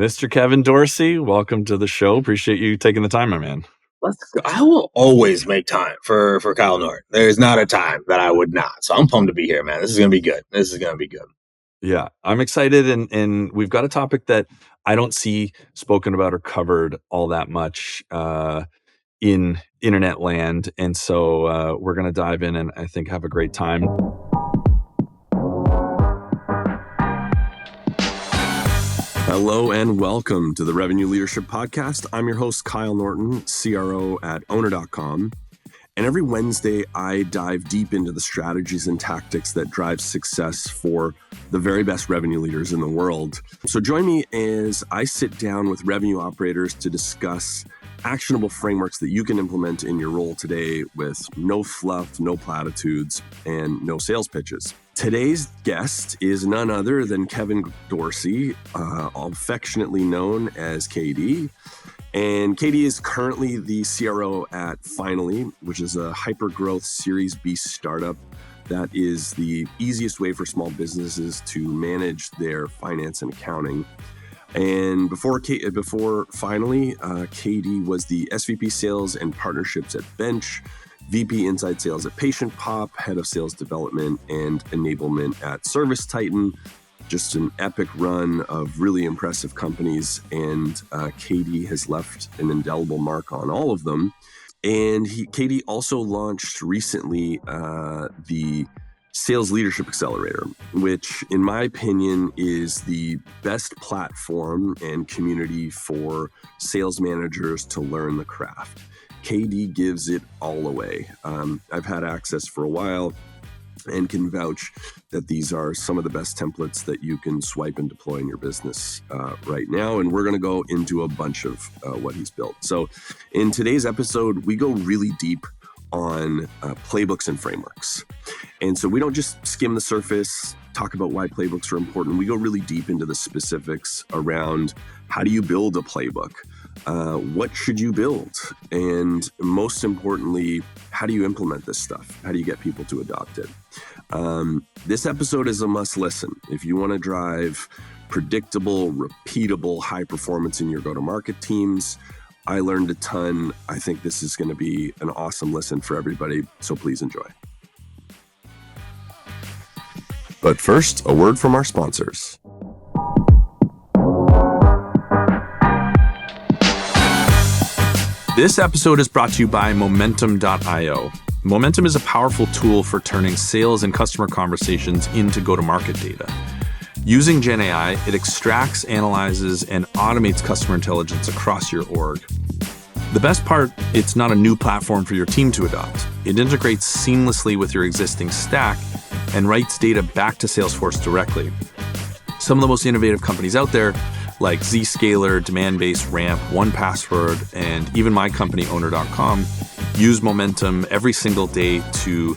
Mr. Kevin Dorsey, welcome to the show. Appreciate you taking the time, my man. I will always make time for Kyle Norton. There's not a time that I would not. So I'm pumped to be here, man. This is going to be good. Yeah, I'm excited. And we've got a topic that I don't see spoken about or covered all that much in internet land. And so we're going to dive in and I think have a great time. Hello and welcome to the Revenue Leadership Podcast. I'm your host, Kyle Norton, CRO at owner.com. And every Wednesday, I dive deep into the strategies and tactics that drive success for the very best revenue leaders in the world. So join me as I sit down with revenue operators to discuss actionable frameworks that you can implement in your role today with no fluff, no platitudes, and no sales pitches. Today's guest is none other than Kevin Dorsey, affectionately known as KD. And KD is currently the CRO at Finally, which is a hyper-growth Series B startup that is the easiest way for small businesses to manage their finance and accounting. And before Finally, KD was the SVP Sales and Partnerships at Bench, VP Inside Sales at Patient Pop, Head of Sales Development and Enablement at Service Titan. Just an epic run of really impressive companies, and KD has left an indelible mark on all of them. And KD also launched recently the Sales Leadership Accelerator, which in my opinion is the best platform and community for sales managers to learn the craft. KD gives it all away. I've had access for a while and can vouch that these are some of the best templates that you can swipe and deploy in your business right now. And we're going to go into a bunch of what he's built. So in today's episode, we go really deep on playbooks and frameworks. And so we don't just skim the surface, talk about why playbooks are important. We go really deep into the specifics around how do you build a playbook? What should you build? And most importantly, how do you implement this stuff? How do you get people to adopt it? This episode is a must listen. If you want to drive predictable, repeatable, high performance in your go-to-market teams, I learned a ton. I think this is going to be an awesome listen for everybody, so please enjoy. But first, a word from our sponsors. This episode is brought to you by Momentum.io. Momentum is a powerful tool for turning sales and customer conversations into go-to-market data. Using GenAI, it extracts, analyzes, and automates customer intelligence across your org. The best part, it's not a new platform for your team to adopt. It integrates seamlessly with your existing stack and writes data back to Salesforce directly. Some of the most innovative companies out there, like Zscaler, Demandbase, Ramp, 1Password, and even my company, owner.com, use Momentum every single day to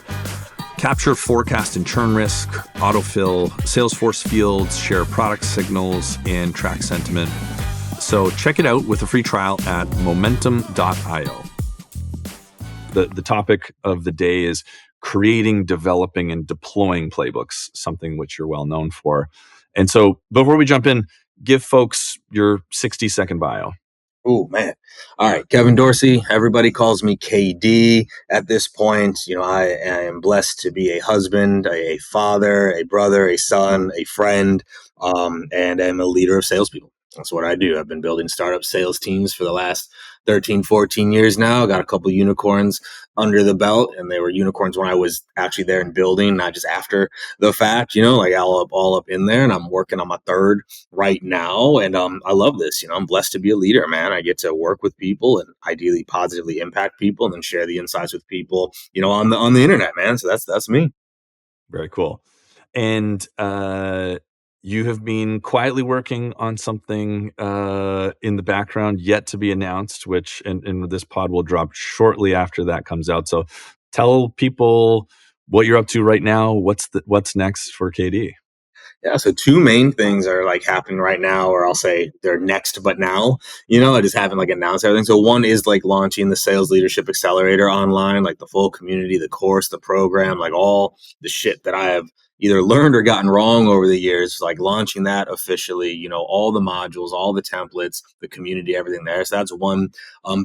capture forecast and churn risk, autofill Salesforce fields, share product signals, and track sentiment. So check it out with a free trial at momentum.io. The topic of the day is creating, developing, and deploying playbooks, something which you're well known for. And so before we jump in, give folks your 60-second bio. Oh, man. All right. Kevin Dorsey. Everybody calls me KD at this point. I am blessed to be a husband, a father, a brother, a son, a friend, and I'm a leader of salespeople. That's what I do. I've been building startup sales teams for the last 13, 14 years now. I got a couple unicorns under the belt, and they were unicorns when I was actually there in building, not just after the fact, like all up in there. And I'm working on my third right now. And I love this. I'm blessed to be a leader, man. I get to work with people and ideally positively impact people and then share the insights with people, on the internet, man. So that's me. Very cool. And you have been quietly working on something in the background yet to be announced, which and this pod will drop shortly after that comes out. So tell people what you're up to right now. What's next for KD? Yeah, so two main things are like happening right now, or I'll say they're next, but now, I just haven't like announced everything. So one is like launching the Sales Leadership Accelerator online, like the full community, the course, the program, like all the shit that I have either learned or gotten wrong over the years, like launching that officially, all the modules, all the templates, the community, everything there. So that's one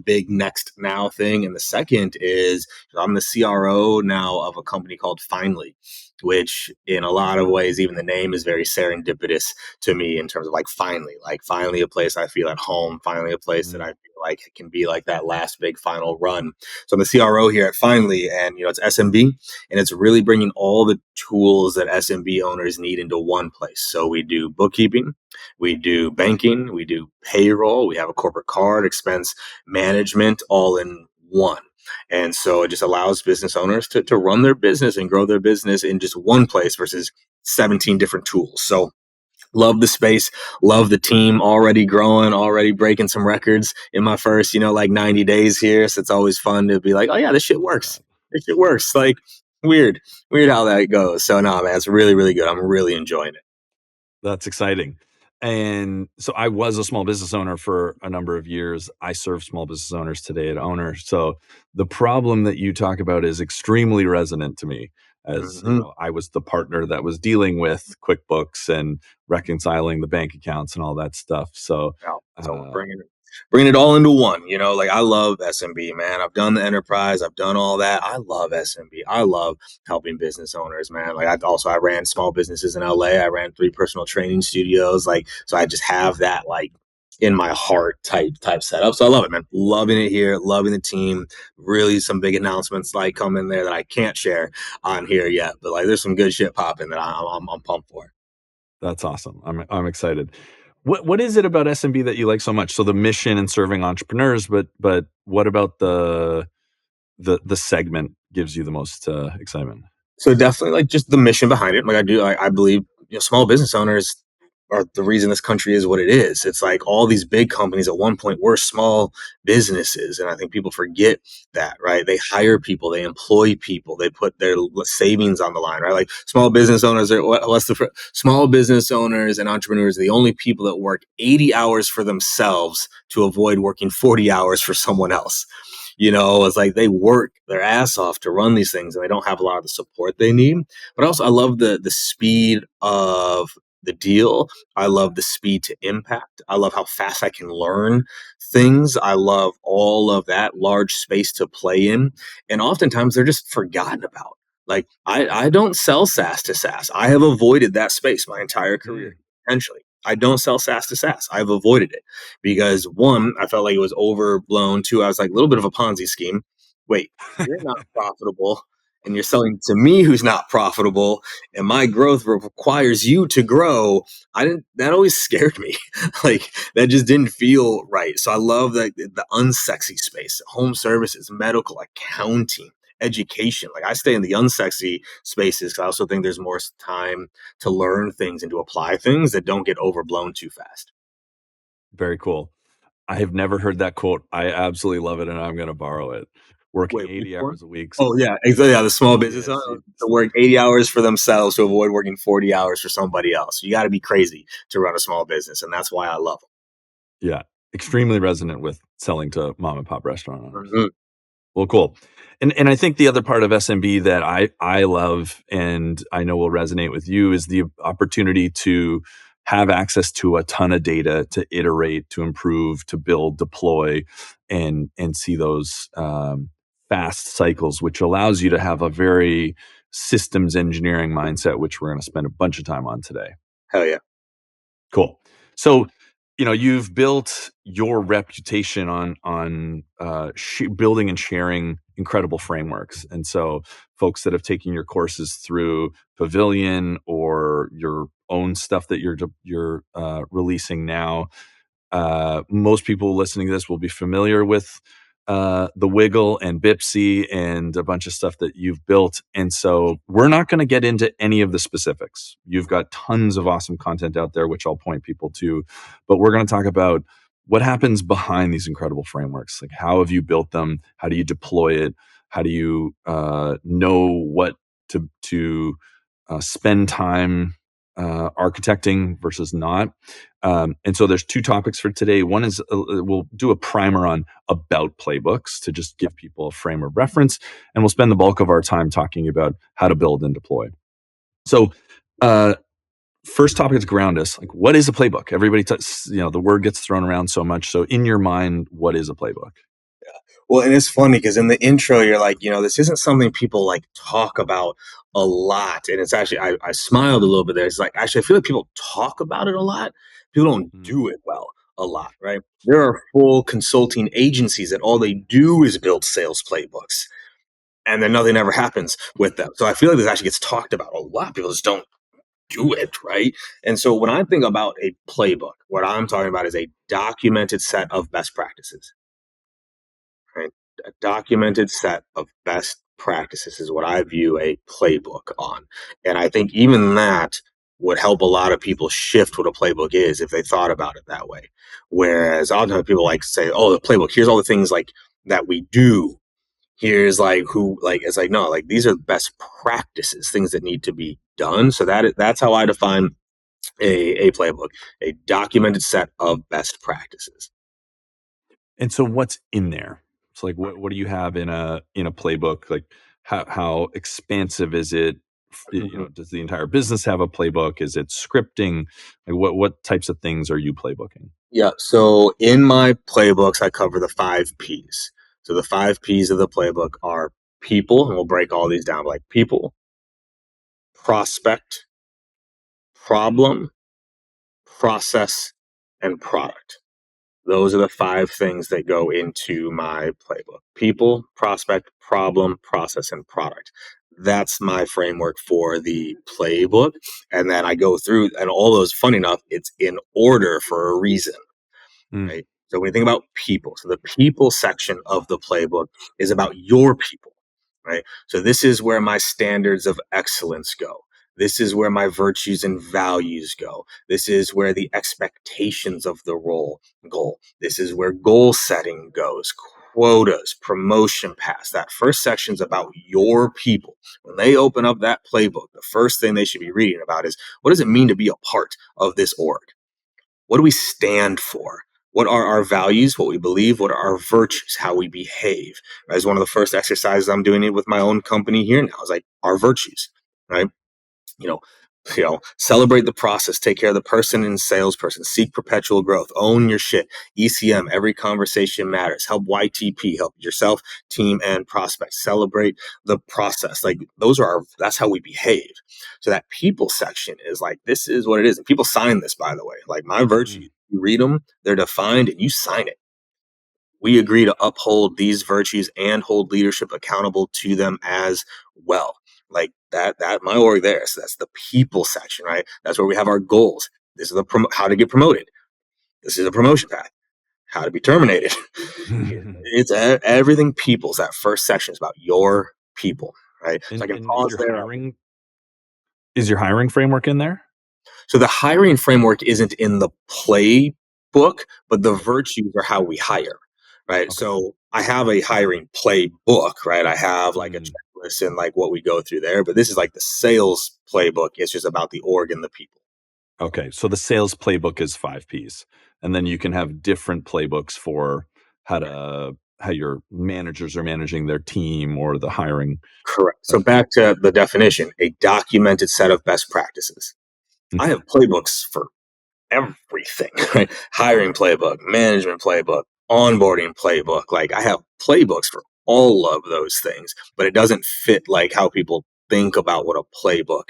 big next now thing. And the second is I'm the CRO now of a company called Finally, which in a lot of ways, even the name is very serendipitous to me in terms of like finally a place I feel at home, finally a place that I feel like it can be like that last big final run. So I'm the CRO here at Finally, and it's SMB, and it's really bringing all the tools that SMB owners need into one place. So we do bookkeeping, we do banking, we do payroll, we have a corporate card, expense management, all in one. And so it just allows business owners to run their business and grow their business in just one place versus 17 different tools. So love the space, love the team, already growing, already breaking some records in my first, like 90 days here. So it's always fun to be like, oh yeah, this shit works. This shit works. Like weird how that goes. So no, man, it's really, really good. I'm really enjoying it. That's exciting. And so I was a small business owner for a number of years. I serve small business owners today at Owner. So the problem that you talk about is extremely resonant to me, as I was the partner that was dealing with QuickBooks and reconciling the bank accounts and all that stuff. So So bringing it all into one, like I love SMB, man. I've done the enterprise, I've done all that. I love SMB. I love helping business owners, man. Like I ran small businesses in LA. I ran 3 personal training studios. Like, so I just have that like in my heart type setup. So I love it, man. Loving it here, loving the team. Really some big announcements like come in there that I can't share on here yet, but like there's some good shit popping that I'm pumped for. that's awesome. I'm excited. What is it about SMB that you like so much? So the mission and serving entrepreneurs, but what about the segment gives you the most excitement? So definitely like just the mission behind it. Like I believe small business owners are the reason this country is what it is. It's like all these big companies at one point were small businesses, and I think people forget that, right? They hire people, they employ people, they put their savings on the line, right? Like small business owners are small business owners and entrepreneurs are the only people that work 80 hours for themselves to avoid working 40 hours for someone else. It's like they work their ass off to run these things and they don't have a lot of the support they need. But also I love the speed of the deal. I love the speed to impact. I love how fast I can learn things. I love all of that large space to play in. And oftentimes they're just forgotten about. Like I don't sell SaaS to SaaS. I have avoided that space my entire career, potentially. I don't sell SaaS to SaaS. I've avoided it because one, I felt like it was overblown. Two, I was like a little bit of a Ponzi scheme. Wait, you're not profitable and you're selling to me who's not profitable and my growth requires you to grow. That always scared me. Like that just didn't feel right. So I love the unsexy space, home services, medical, accounting, education. Like I stay in the unsexy spaces because I also think there's more time to learn things and to apply things that don't get overblown too fast. Very cool. I have never heard that quote. I absolutely love it, and I'm going to borrow it. Working Wait, which 80 one? hours a week. Oh yeah, exactly. Yeah, the small business Yeah, owner to work 80 hours for themselves to avoid working 40 hours for somebody else. You got to be crazy to run a small business, and that's why I love yeah, extremely resonant with selling to mom and pop restaurant owners. them. Well, cool. And I think the other part of SMB that I love and I know will resonate with you is the opportunity to have access to a ton of data to iterate, to improve, to build, deploy, and see those fast cycles, which allows you to have a very systems engineering mindset, which we're going to spend a bunch of time on today. Hell yeah. Cool. So, you've built your reputation on building and sharing incredible frameworks, and so folks that have taken your courses through Pavilion or your own stuff that you're releasing now, most people listening to this will be familiar with the Wiggle and Bipsy and a bunch of stuff that you've built. And so we're not going to get into any of the specifics. You've got tons of awesome content out there, which I'll point people to. But we're going to talk about what happens behind these incredible frameworks. Like, how have you built them? How do you deploy it? How do you know what to spend time architecting versus not? And so there's 2 topics for today. One is we'll do a primer on about playbooks to just give people a frame of reference, and we'll spend the bulk of our time talking about how to build and deploy. So, first topic is ground us. Like, what is a playbook? Everybody, the word gets thrown around so much. So, in your mind, what is a playbook? Well, and it's funny because in the intro, you're like, this isn't something people like talk about a lot. And it's actually, I smiled a little bit there. It's like, actually, I feel like people talk about it a lot. People don't do it well a lot, right? There are full consulting agencies that all they do is build sales playbooks, and then nothing ever happens with them. So I feel like this actually gets talked about a lot. People just don't do it, right? And so when I think about a playbook, what I'm talking about is a documented set of best practices. Right? A documented set of best practices is what I view a playbook on. And I think even that would help a lot of people shift what a playbook is if they thought about it that way. Whereas oftentimes people like say, oh, the playbook, here's all the things like that we do. Here's like it's like, no, like these are best practices, things that need to be done. So that's how I define a playbook, a documented set of best practices. And so, what's in there? It's like, what do you have in a playbook? Like, how expansive is it? Does the entire business have a playbook? Is it scripting? Like, what types of things are you playbooking? Yeah. So in my playbooks, I cover the 5 P's. So the 5 P's of the playbook are people, and we'll break all these down like people, prospect, problem, process, and product. Those are the 5 things that go into my playbook: people, prospect, problem, process, and product. That's my framework for the playbook. And then I go through, and all those, funny enough, it's in order for a reason. Right? So when you think about people, so the people section of the playbook is about your people, right? So this is where my standards of excellence go. This is where my virtues and values go. This is where the expectations of the goal. This is where goal setting goes, quotas, promotion paths. That first section is about your people. When they open up that playbook, the first thing they should be reading about is, what does it mean to be a part of this org? What do we stand for? What are our values? What we believe? What are our virtues? How we behave? As one of the first exercises I'm doing it with my own company here now is like our virtues, right? You know, celebrate the process, take care of the person and salesperson, seek perpetual growth, own your shit, ECM, every conversation matters, help YTP, help yourself, team, and prospects, celebrate the process. Like that's how we behave. So that people section is like, this is what it is. And people sign this, by the way, like my virtues, you read them, they're defined, and you sign it. We agree to uphold these virtues and hold leadership accountable to them as well. Like that my org there. So that's the people section, right? That's where we have our goals. This is how to get promoted. This is a promotion path. How to be terminated. It's everything people's. That first section is about your people, right? So I can pause there. Is your hiring framework in there? So the hiring framework isn't in the playbook, but the virtues are how we hire, right? Okay. So I have a hiring playbook, right? I have like a checklist and like what we go through there, but this is like the sales playbook. It's just about the org and the people. Okay. So the sales playbook is 5 P's, and then you can have different playbooks for how your managers are managing their team or the hiring. Correct. So back to the definition, a documented set of best practices. I have playbooks for everything, right? Hiring playbook, management playbook, onboarding playbook. Like I have playbooks for all of those things, but it doesn't fit like how people think about what a playbook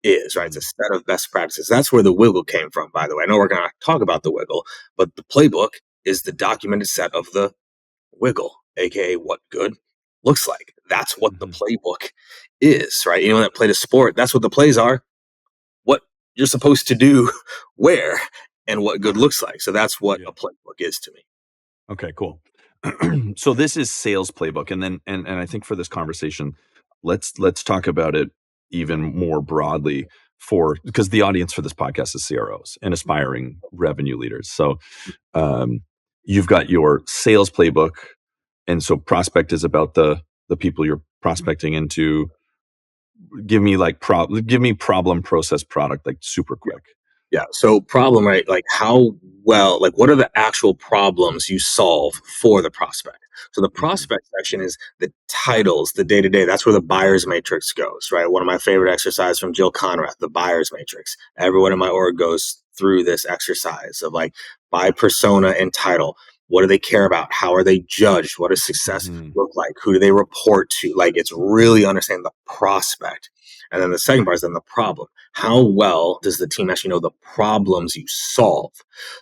is, right? It's a set of best practices. That's where the wiggle came from, by the way. I know we're going to talk about the wiggle, but the playbook is the documented set of the wiggle, aka what good looks like. That's what the playbook is, right? Anyone that played a sport, that's what the plays are. What you're supposed to do where and what good looks like. So that's what a playbook is to me. Okay, cool. So this is sales playbook. And then, and I think for this conversation, let's talk about it even more broadly because the audience for this podcast is CROs and aspiring revenue leaders. So you've got your sales playbook. And so prospect is about the people you're prospecting into. Give me problem, process, product, like super quick. Yeah. So problem, right? Like how well, like what are the actual problems you solve for the prospect? So the Mhm. prospect section is the titles, the day to day. That's where the buyer's matrix goes, right? One of my favorite exercises from Jill Conrath, the buyer's matrix. Everyone in my org goes through this exercise of like by persona and title. What do they care about? How are they judged? What does success Mhm. look like? Who do they report to? Like it's really understanding the prospect. And then the second part is then the problem. How well does the team actually know the problems you solve?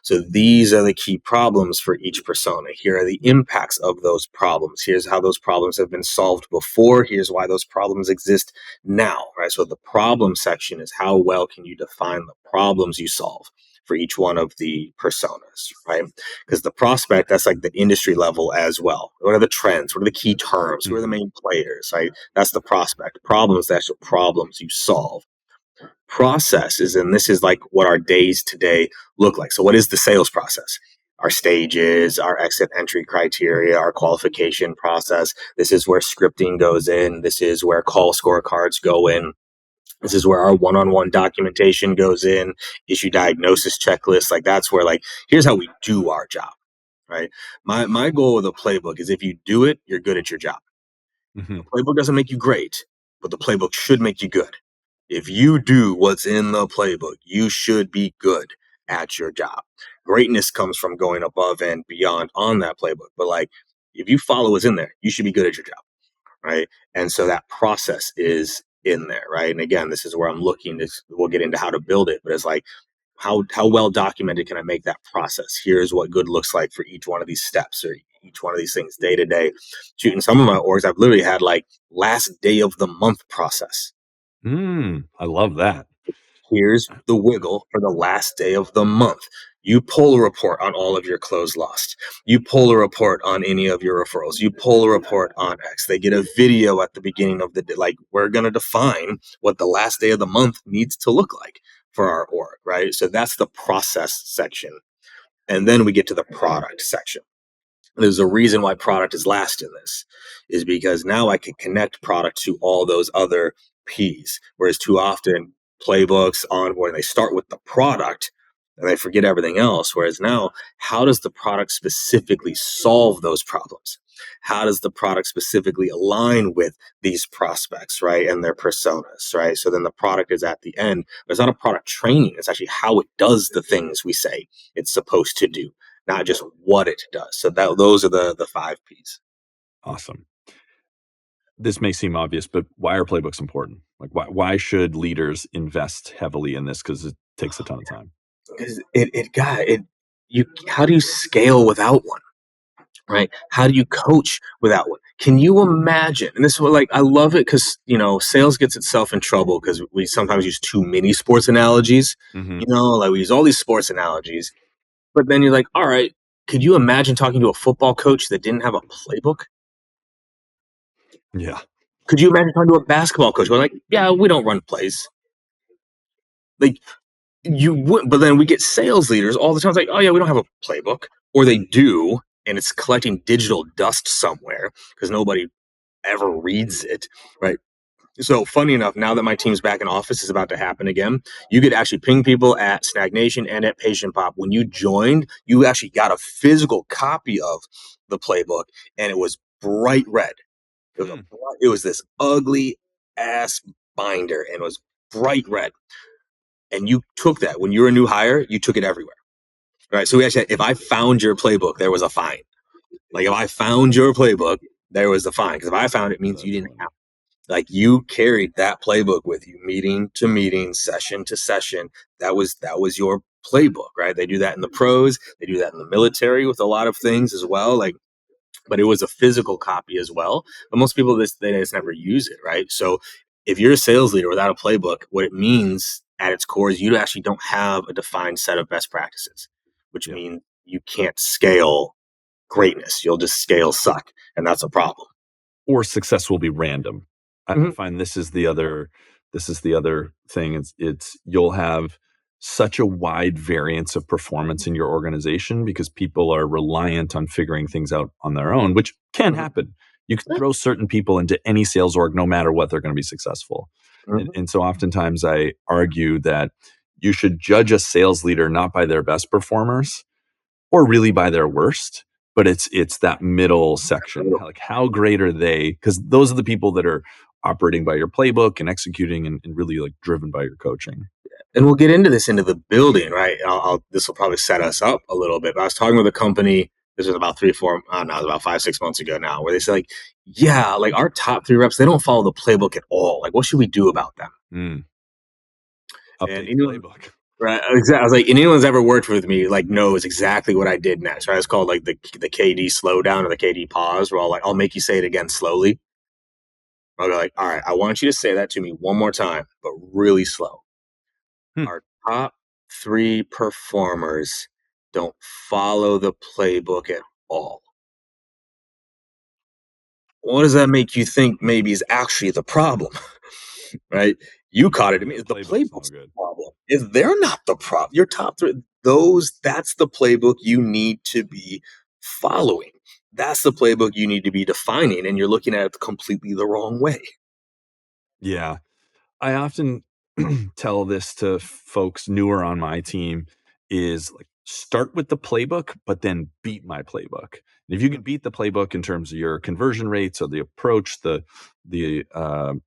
So these are the key problems for each persona. Here are the impacts of those problems. Here's how those problems have been solved before. Here's why those problems exist now, right? So the problem section is how well can you define the problems you solve for each one of the personas, right? Because the prospect, that's like the industry level as well. What are the trends? What are the key terms? Who are the Mhm. main players, right? That's the prospect. Problems, the actual problems you solve. Processes, and this is like what our days today look like. So what is the sales process? Our stages, our exit entry criteria, our qualification process. This is where scripting goes in. This is where call scorecards go in. This is where our one-on-one documentation goes in, issue diagnosis checklist. Like that's where like, here's how we do our job, right? My goal with a playbook is if you do it, you're good at your job. The Mhm. playbook doesn't make you great, but the playbook should make you good. If you do what's in the playbook, you should be good at your job. Greatness comes from going above and beyond on that playbook. But like, if you follow what's in there, you should be good at your job, right? And so that process is in there, right? And again, this is where I'm looking. We'll get into how to build it, but it's like, how well documented can I make that process? Here's what good looks like for each one of these steps or each one of these things day to day. Shoot, in some of my orgs, I've literally had like last day of the month process. I love that. Here's the wiggle for the last day of the month. You pull a report on all of your clothes lost. You pull a report on any of your referrals. You pull a report on X. They get a video at the beginning of the day. Like, we're going to define what the last day of the month needs to look like for our org, right? So that's the process section. And then we get to the product section. There's a reason why product is last in this, is because now I can connect product to all those other P's. Whereas too often playbooks onboarding, they start with the product and they forget everything else. Whereas now, how does the product specifically solve those problems? How does the product specifically align with these prospects, right? And their personas, right? So then the product is at the end. It's not a product training. It's actually how it does the things we say it's supposed to do, not just what it does. So those are the 5 P's. Awesome. This may seem obvious, but why are playbooks important? Like why should leaders invest heavily in this? Because it takes a ton of time. Because it got it. You How do you scale without one? Right? How do you coach without one? Can you imagine? And this is what, like, I love it because sales gets itself in trouble because we sometimes use too many sports analogies. Hmm. Like we use all these sports analogies, but then you're like, all right, could you imagine talking to a football coach that didn't have a playbook? Yeah. Could you imagine talking to a basketball coach? We're like, yeah, we don't run plays. Like you would, but then we get sales leaders all the time. It's like, oh yeah, we don't have a playbook, or they do, and it's collecting digital dust somewhere because nobody ever reads it, right? So funny enough, now that my team's back in office is about to happen again, you could actually ping people at Stagnation and at Patient Pop. When you joined, you actually got a physical copy of the playbook, and it was bright red. Hmm. It was this ugly ass binder, and it was bright red. And you took that when you were a new hire, you took it everywhere, right? So we actually, if I found your playbook, there was a fine. Like if I found your playbook, there was a fine because if I found it, it means you That's didn't funny. have. Like you carried that playbook with you, meeting to meeting, session to session. That was your playbook, right? They do that in the pros. They do that in the military with a lot of things as well. Like, but it was a physical copy as well. But most people they just never use it, right? So if you're a sales leader without a playbook, what it means at its core is you actually don't have a defined set of best practices, which Yeah. means you can't scale greatness. You'll just scale suck, and that's a problem. Or success will be random. I Mhm. find this is the other thing. It's you'll have such a wide variance of performance in your organization because people are reliant on figuring things out on their own, which can Mhm. happen. You can throw certain people into any sales org no matter what, they're going to be successful. And, Mhm. and so oftentimes I argue that you should judge a sales leader not by their best performers or really by their worst, but it's that middle section. Like, how great are they? Because those are the people that are operating by your playbook and executing and really like driven by your coaching. And we'll get into this into the building, right? This will probably set us up a little bit. But I was talking with a company. This was about 5, 6 months ago now, where they said, like, yeah, like our top 3 reps, they don't follow the playbook at all. Like, what should we do about them? Update the playbook. Right, exactly. I was like, anyone's ever worked with me like knows exactly what I did next. Right, it's called like the KD slowdown or the KD pause, where I'll make you say it again slowly. I'll be like, all right, I want you to say that to me one more time, but really slow. Our top 3 performers don't follow the playbook at all. What does that make you think maybe is actually the problem? Right? You caught it. I mean, the playbook's the problem. If they're not the problem, your top 3, that's the playbook you need to be following. That's the playbook you need to be defining, and you're looking at it completely the wrong way. Yeah. I often tell this to folks newer on my team is like, start with the playbook, but then beat my playbook. And if you can beat the playbook in terms of your conversion rates or the approach, the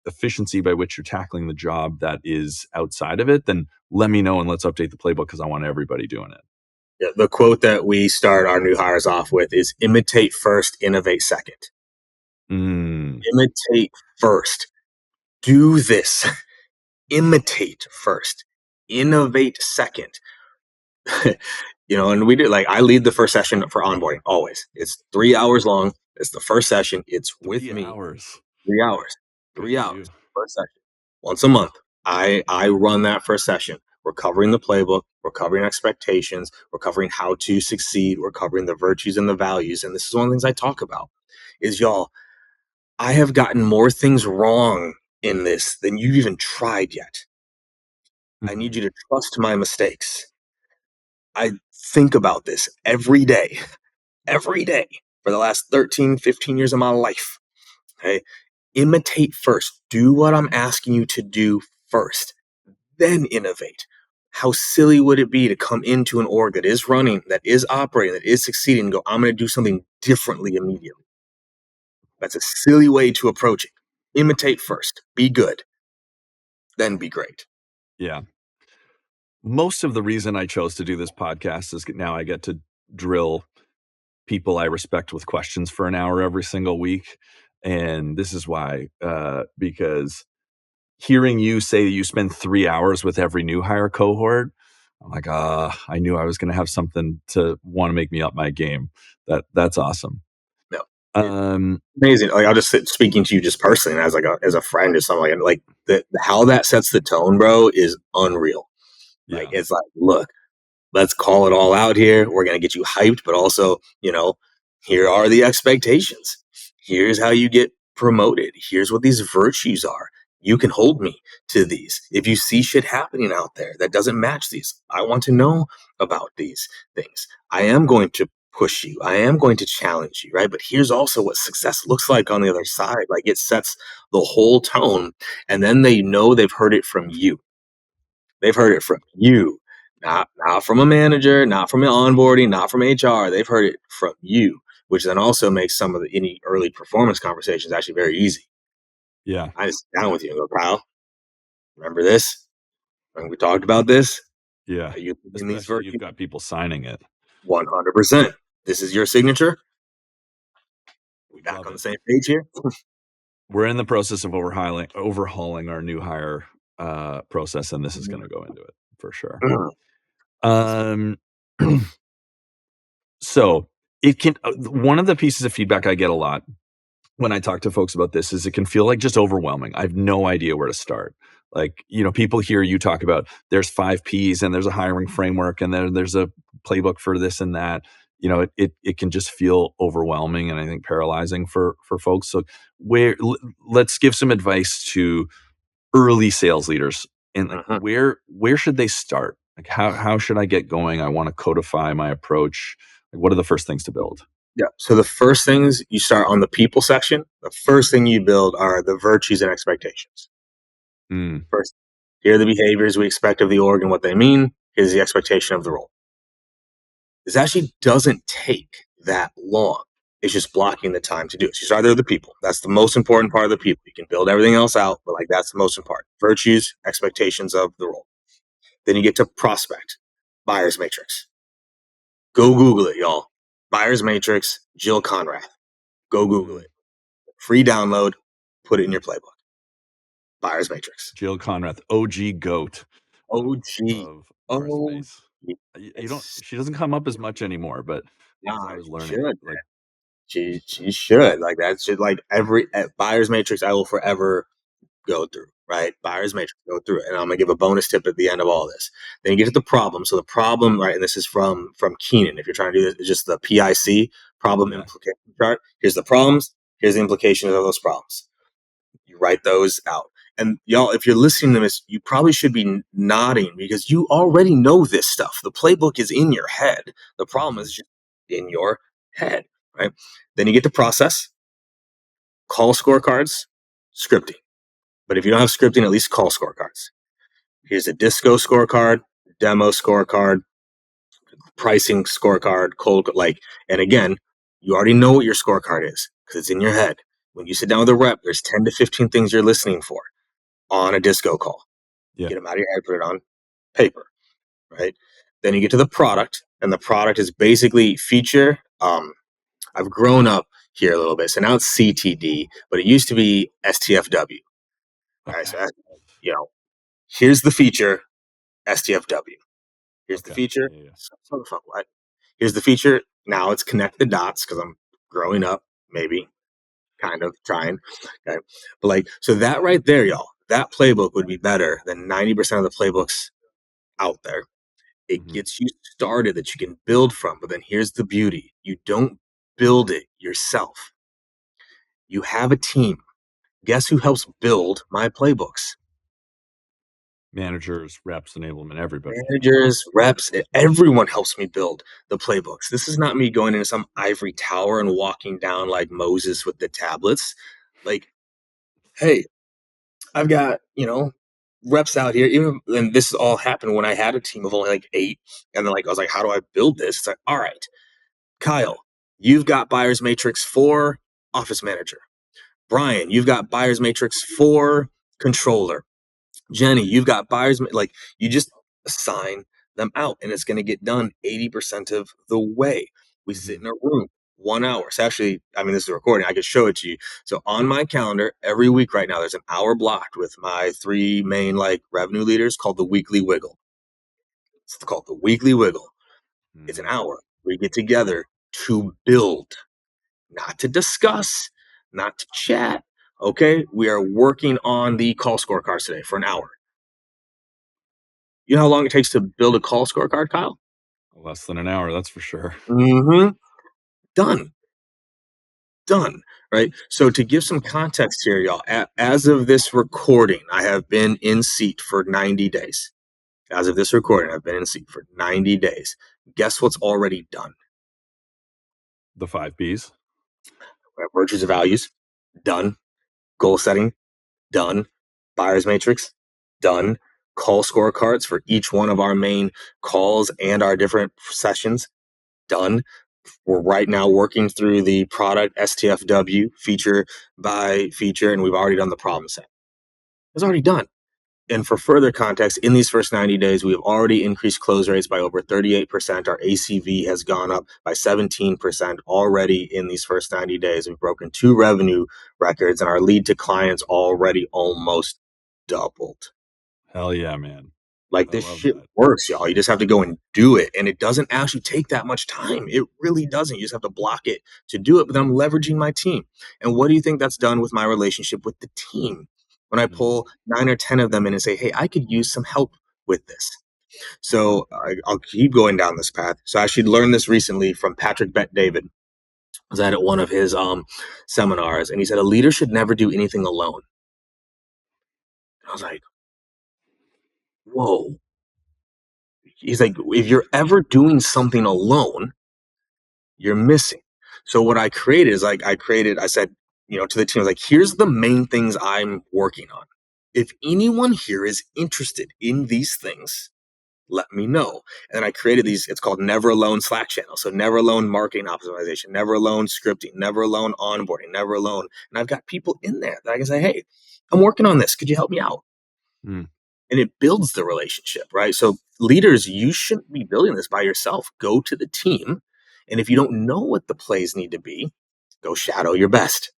efficiency by which you're tackling the job that is outside of it, then let me know and let's update the playbook because I want everybody doing it. Yeah, the quote that we start our new hires off with is imitate first, innovate second. Imitate first. Do this. Imitate first. Innovate second. And we do, like, I lead the first session for onboarding always. It's 3 hours long. It's the first session. It's with me. 3 hours. 3 hours. 3 hours. First session. Once a month. I run that first session. We're covering the playbook. We're covering expectations. We're covering how to succeed. We're covering the virtues and the values. And this is one of the things I talk about is, y'all, I have gotten more things wrong in this than you've even tried yet. I need you to trust my mistakes. I think about this every day for the last 13, 15 years of my life. Okay. Imitate first. Do what I'm asking you to do first, then innovate. How silly would it be to come into an org that is running, that is operating, that is succeeding and go, I'm going to do something differently immediately? That's a silly way to approach it. Imitate first. Be good. Then be great. Yeah. Most of the reason I chose to do this podcast is now I get to drill people I respect with questions for an hour every single week. And this is why, because hearing you say you spend 3 hours with every new hire cohort, I'm like, I knew I was going to have something to want to make me up my game. That's awesome. No, amazing. Like, I'll just speaking to you just personally, and as a friend or something like how that sets the tone, bro, is unreal. Like, it's like, look, let's call it all out here. We're going to get you hyped, but also, here are the expectations. Here's how you get promoted. Here's what these virtues are. You can hold me to these. If you see shit happening out there that doesn't match these, I want to know about these things. I am going to push you. I am going to challenge you, right? But here's also what success looks like on the other side. Like, it sets the whole tone. And then they know they've heard it from you. They've heard it from you. Not from a manager, not from an onboarding, not from HR. They've heard it from you, which then also makes some of any early performance conversations actually very easy. Yeah. I just sit down with you and go, Kyle, remember this? When we talked about this? Yeah. Especially you've got people signing it. 100%. This is your signature. We back on the same page here. We're in the process of overhauling our new hire process, and this is going to go into it for sure. So it can. One of the pieces of feedback I get a lot when I talk to folks about this is it can feel like just overwhelming. I have no idea where to start. Like, people hear you talk about there's 5 Ps and there's a hiring framework and there's a playbook for this and that. It can just feel overwhelming and I think paralyzing for folks. So let's give some advice to early sales leaders and where should they start? Like, how should I get going? I want to codify my approach. Like, what are the first things to build? Yeah. So the first things you start on the people section. The first thing you build are the virtues and expectations. First, Here are the behaviors we expect of the org and what they mean. Here's the expectation of the role. This actually doesn't take that long. It's just blocking the time to do it. So you start there with the people. That's the most important part of the people. You can build everything else out, but like that's the most important. Virtues, expectations of the role. Then you get to prospect, buyer's matrix. Go Google it, y'all. Buyer's matrix, Jill Conrath. Go Google it. Free download. Put it in your playbook. Buyer's matrix. Jill Conrath, OG goat OG. of our Oh, space. You don't. She doesn't come up as much anymore, but as I nah, was she learning, should. like She should. Like that should like every buyer's matrix I will forever go through, right? Buyer's matrix, go through it. And I'm gonna give a bonus tip at the end of all this. Then you get to the problem. So the problem, right, and this is from Keenan. If you're trying to do this, it's just the PIC, problem implication chart. Here's the problems, here's the implications of those problems. You write those out. And y'all, if you're listening to this, you probably should be nodding because you already know this stuff. The playbook is in your head. The problem is just in your head, right? Then you get to process, call scorecards, scripting. But if you don't have scripting, at least call scorecards. Here's a disco scorecard, demo scorecard, pricing scorecard, cold, and again, you already know what your scorecard is because it's in your head. When you sit down with a rep, there's 10 to 15 things you're listening for on a disco call. Yeah. Get them out of your head, put it on paper, right? Then you get to the product, and the product is basically feature. I've grown up here a little bit, so now it's CTD, but it used to be STFW. All right, so here's the feature, STFW. Here's the feature. Yeah. So the fuck what? Here's the feature. Now it's connect the dots because I'm growing up, maybe, kind of trying. Okay, but so that right there, y'all, that playbook would be better than 90% of the playbooks out there. It gets you started that you can build from. But then here's the beauty: you don't build it yourself. You have a team. Guess who helps build my playbooks? Managers, reps, enablement, everybody. Managers, reps, everyone helps me build the playbooks. This is not me going into some ivory tower and walking down like Moses with the tablets. Like, hey, I've got, reps out here. And this all happened when I had a team of only like 8. And then I was like, how do I build this? It's like, all right, Kyle, you've got buyer's matrix for office manager. Brian, you've got buyer's matrix for controller. Jenny, you've got buyers, you just assign them out and it's going to get done 80% of the way. We sit in a room 1 hour. So actually, this is a recording. I could show it to you. So on my calendar, every week right now, there's an hour blocked with my 3 main revenue leaders called the weekly wiggle. It's called the weekly wiggle. It's an hour. We get together to build, not to discuss, not to chat. Okay. We are working on the call scorecards today for an hour. You know how long it takes to build a call scorecard, Kyle? Less than an hour, that's for sure. Done. Right? So to give some context here, y'all, as of this recording, I have been in seat for 90 days. As of this recording, I've been in seat for 90 days. Guess what's already done? The 5 Bs. Virtues and values, done. Goal setting, done. Buyer's matrix, done. Call scorecards for each one of our main calls and our different sessions, done. We're right now working through the product STFW feature by feature, and we've already done the problem set. It's already done. And for further context, in these first 90 days, we have already increased close rates by over 38%. Our ACV has gone up by 17% already in these first 90 days. We've broken 2 revenue records, and our lead to clients already almost doubled. Hell yeah, man. This shit works, y'all. You just have to go and do it. And it doesn't actually take that much time. It really doesn't. You just have to block it to do it. But then I'm leveraging my team. And what do you think that's done with my relationship with the team? When I pull 9 or 10 of them in and say, hey, I could use some help with this. So I'll keep going down this path. So I actually learned this recently from Patrick Bet-David. I was at one of his seminars, and he said, a leader should never do anything alone. I was like, whoa. He's like, if you're ever doing something alone, you're missing. So what I created is I said, to the team, I was like, here's the main things I'm working on. If anyone here is interested in these things, let me know. And I created these, it's called Never Alone Slack channel. So never alone marketing optimization, never alone scripting, never alone onboarding, never alone. And I've got people in there that I can say, hey, I'm working on this. Could you help me out? Mm. And it builds the relationship, right? So leaders, you shouldn't be building this by yourself. Go to the team. And if you don't know what the plays need to be, go shadow your best.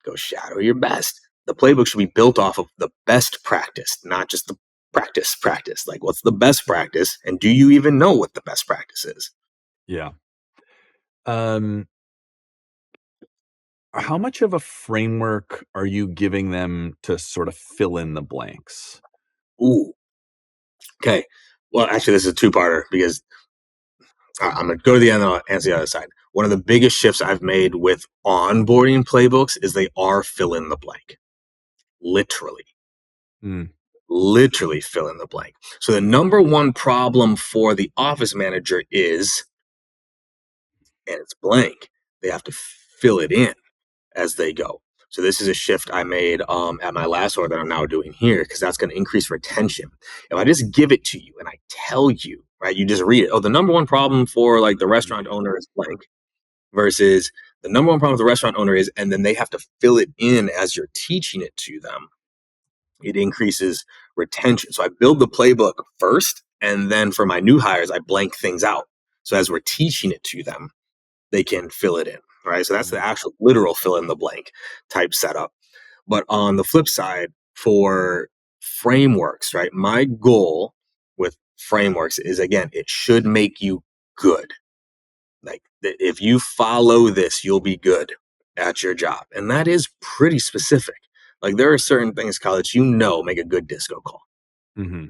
Go shadow your best. The playbook should be built off of the best practice, not just the practice. Like, what's the best practice? And do you even know what the best practice is? Yeah. How much of a framework are you giving them to sort of fill in the blanks? Ooh. Okay. Well, actually, this is a two-parter because I'm going to go to the end and I'll answer the other side. One of the biggest shifts I've made with onboarding playbooks is they are fill in the blank. Literally. Literally fill in the blank. So the number one problem for the office manager is, and it's blank, they have to fill it in as they go. So this is a shift I made at my last org that I'm now doing here, because that's going to increase retention. If I just give it to you and I tell you, right, you just read it. Oh, the number one problem for like the restaurant owner is blank, versus the number one problem with the restaurant owner is, and then they have to fill it in as you're teaching it to them. It increases retention. So I build the playbook first, and then for my new hires, I blank things out. So as we're teaching it to them, they can fill it in, right? So that's the actual literal fill in the blank type setup. But on the flip side, for frameworks, right? My goal with frameworks is, again, it should make you good. Like, if you follow this, you'll be good at your job. And that is pretty specific. Like, there are certain things, college, make a good disco call. Mm-hmm.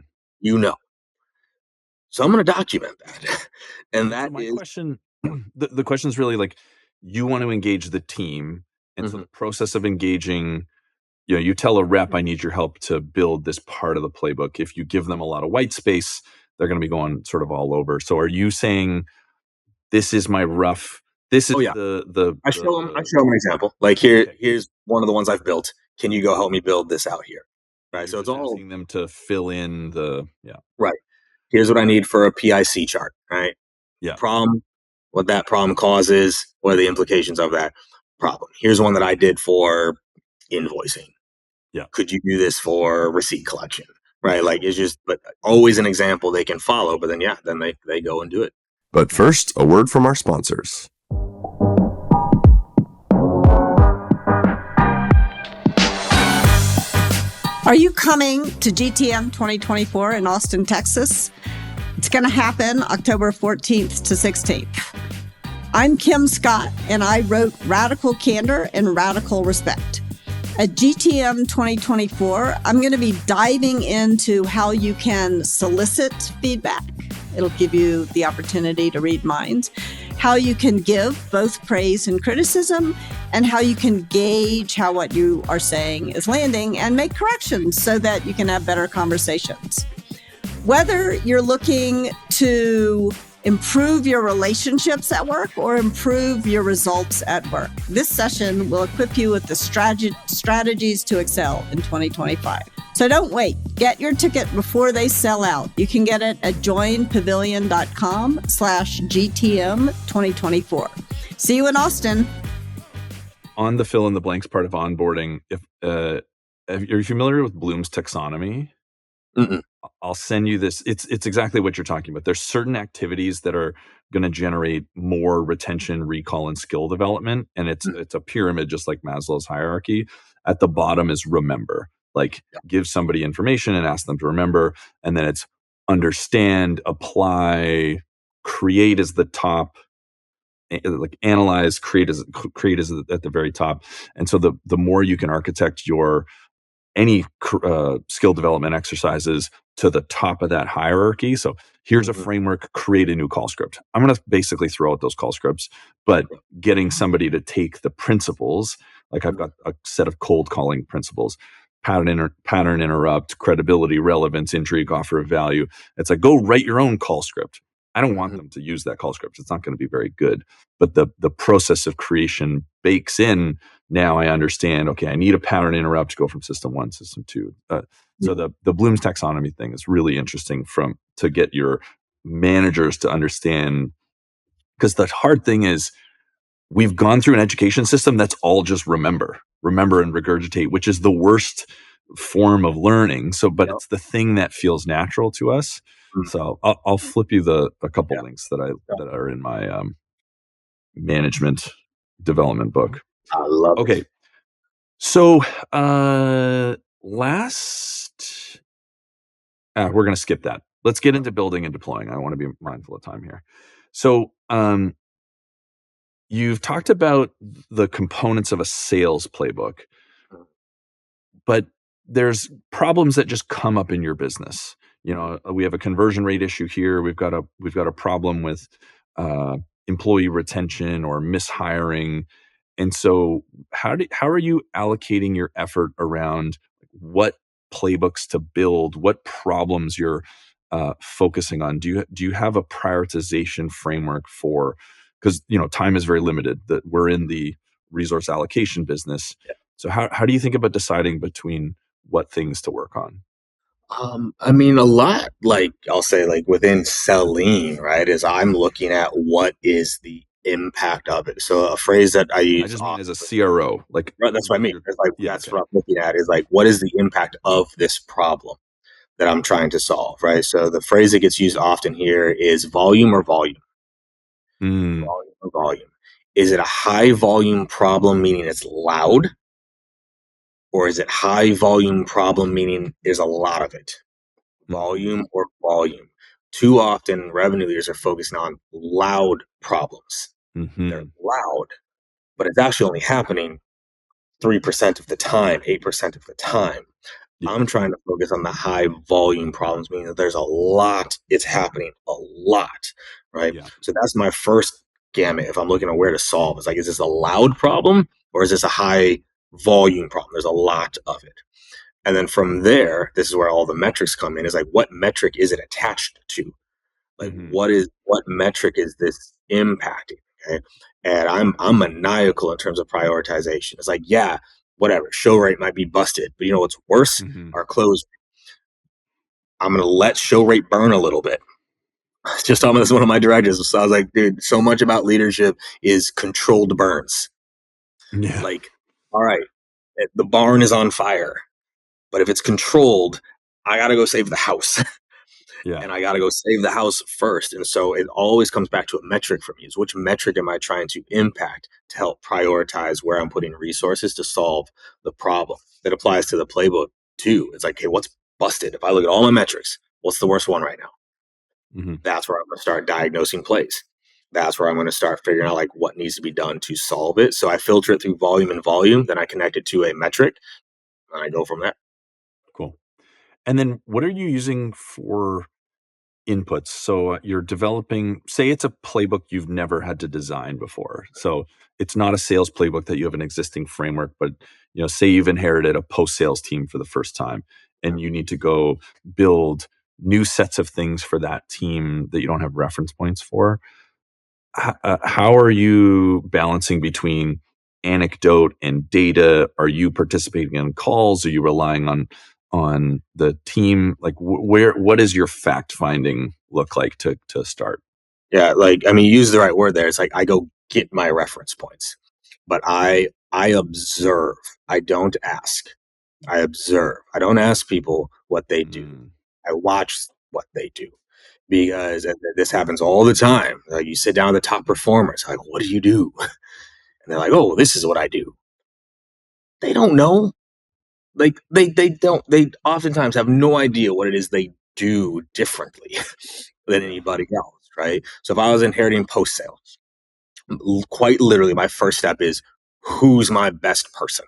So I'm going to document that. And that so my is question. The question is really like, you want to engage the team. And so the process of engaging, you tell a rep, I need your help to build this part of the playbook. If you give them a lot of white space, they're going to be going sort of all over. So are you saying, this is my rough, this is I show them an example. Like, here's one of the ones I've built. Can you go help me build this out here? Right. So it's all asking them to fill in right. Here's what I need for a PIC chart. Right. Yeah. Problem, what that problem causes, what are the implications of that problem? Here's one that I did for invoicing. Yeah. Could you do this for receipt collection? Right. Like, it's just, but always an example they can follow. But then they go and do it. But first, a word from our sponsors. Are you coming to GTM 2024 in Austin, Texas? It's going to happen October 14th to 16th. I'm Kim Scott, and I wrote Radical Candor and Radical Respect. At GTM 2024, I'm going to be diving into how you can solicit feedback. It'll give you the opportunity to read minds. How you can give both praise and criticism, and how you can gauge how what you are saying is landing and make corrections so that you can have better conversations. Whether you're looking to improve your relationships at work or improve your results at work, this session will equip you with the strategies to excel in 2025. So don't wait. Get your ticket before they sell out. You can get it at joinpavilion.com/GTM 2024. See you in Austin. On the fill in the blanks part of onboarding, if you're familiar with Bloom's taxonomy, I'll send you this. It's exactly what you're talking about. There's certain activities that are going to generate more retention, recall, and skill development. And it's a pyramid, just like Maslow's hierarchy. At the bottom is remember. Like, give somebody information and ask them to remember. And then it's understand, apply, create is the top. Like, analyze, create is at the very top. And so the more you can architect your any skill development exercises to the top of that hierarchy. So here's a framework, create a new call script. I'm going to basically throw out those call scripts, but getting somebody to take the principles, like I've got a set of cold calling principles, pattern interrupt, credibility, relevance, intrigue, offer of value. It's like, go write your own call script. I don't want them to use that call script. It's not going to be very good. But the process of creation bakes in now I understand, okay, I need a pattern interrupt to go from system 1 to system 2. So the Bloom's taxonomy thing is really interesting to get your managers to understand, because the hard thing is we've gone through an education system that's all just remember and regurgitate, which is the worst form of learning. So, but it's the thing that feels natural to us. So I'll flip you a couple links that are in my management development book. I love it. Okay. So we're going to skip that. Let's get into building and deploying. I want to be mindful of time here. So you've talked about the components of a sales playbook, but there's problems that just come up in your business. We have a conversion rate issue here. We've got a problem with employee retention or mishiring. And so how are you allocating your effort around what playbooks to build, what problems you're focusing on? Do you have a prioritization framework for, because time is very limited, that we're in the resource allocation business. So how do you think about deciding between what things to work on? I mean, a lot, like I'll say, like within selling, right, is I'm looking at what is the impact of it. So a phrase that I use, I just mean as a CRO, like right, that's what I mean. It's like that's okay. what I'm looking at is like, what is the impact of this problem that I'm trying to solve, right? So the phrase that gets used often here is volume or volume. Volume or volume. Is it a high volume problem, meaning it's loud? Or is it high volume problem, meaning there's a lot of it? Volume or volume. Too often, revenue leaders are focusing on loud problems. They're loud, but it's actually only happening 3% of the time, 8% of the time. I'm trying to focus on the high volume problems, meaning that there's a lot, it's happening a lot, right? So that's my first gamut. If I'm looking at where to solve, it's like, is this a loud problem or is this a high volume problem? There's a lot of it. And then from there, this is where all the metrics come in, is like, what metric is it attached to? Like, what metric is this impacting? Okay. And I'm maniacal in terms of prioritization. It's like, yeah, whatever, show rate might be busted, but you know what's worse? Our close rate. I'm going to let show rate burn a little bit. Just talking with one of my directors. So I was like, dude, so much about leadership is controlled burns. Yeah. Like, all right, the barn is on fire, but if it's controlled, I got to go save the house. And I got to go save the house first. And so it always comes back to a metric for me, is which metric am I trying to impact to help prioritize where I'm putting resources to solve the problem. That applies to the playbook too. It's like, hey, what's busted? If I look at all my metrics, what's the worst one right now? That's where I'm going to start diagnosing plays. That's where I'm going to start figuring out like what needs to be done to solve it. So I filter it through volume, then I connect it to a metric, and I go from there. Cool. And then what are you using for inputs? So you're developing, say it's a playbook you've never had to design before. So it's not a sales playbook that you have an existing framework, but say you've inherited a post-sales team for the first time and you need to go build new sets of things for that team that you don't have reference points for. How are you balancing between anecdote and data? Are you participating in calls? Are you relying on the team? Like what does your fact finding look like to start? Yeah, like, I mean, you use the right word there. It's like I go get my reference points, but I observe. I don't ask. I observe. I don't ask people what they do. I watch what they do, because this happens all the time. Like, you sit down with the top performers, like, what do you do? And they're like, oh, this is what I do. They don't know. Like they don't. They oftentimes have no idea what it is they do differently than anybody else, right? So if I was inheriting post sales, quite literally, my first step is, who's my best person?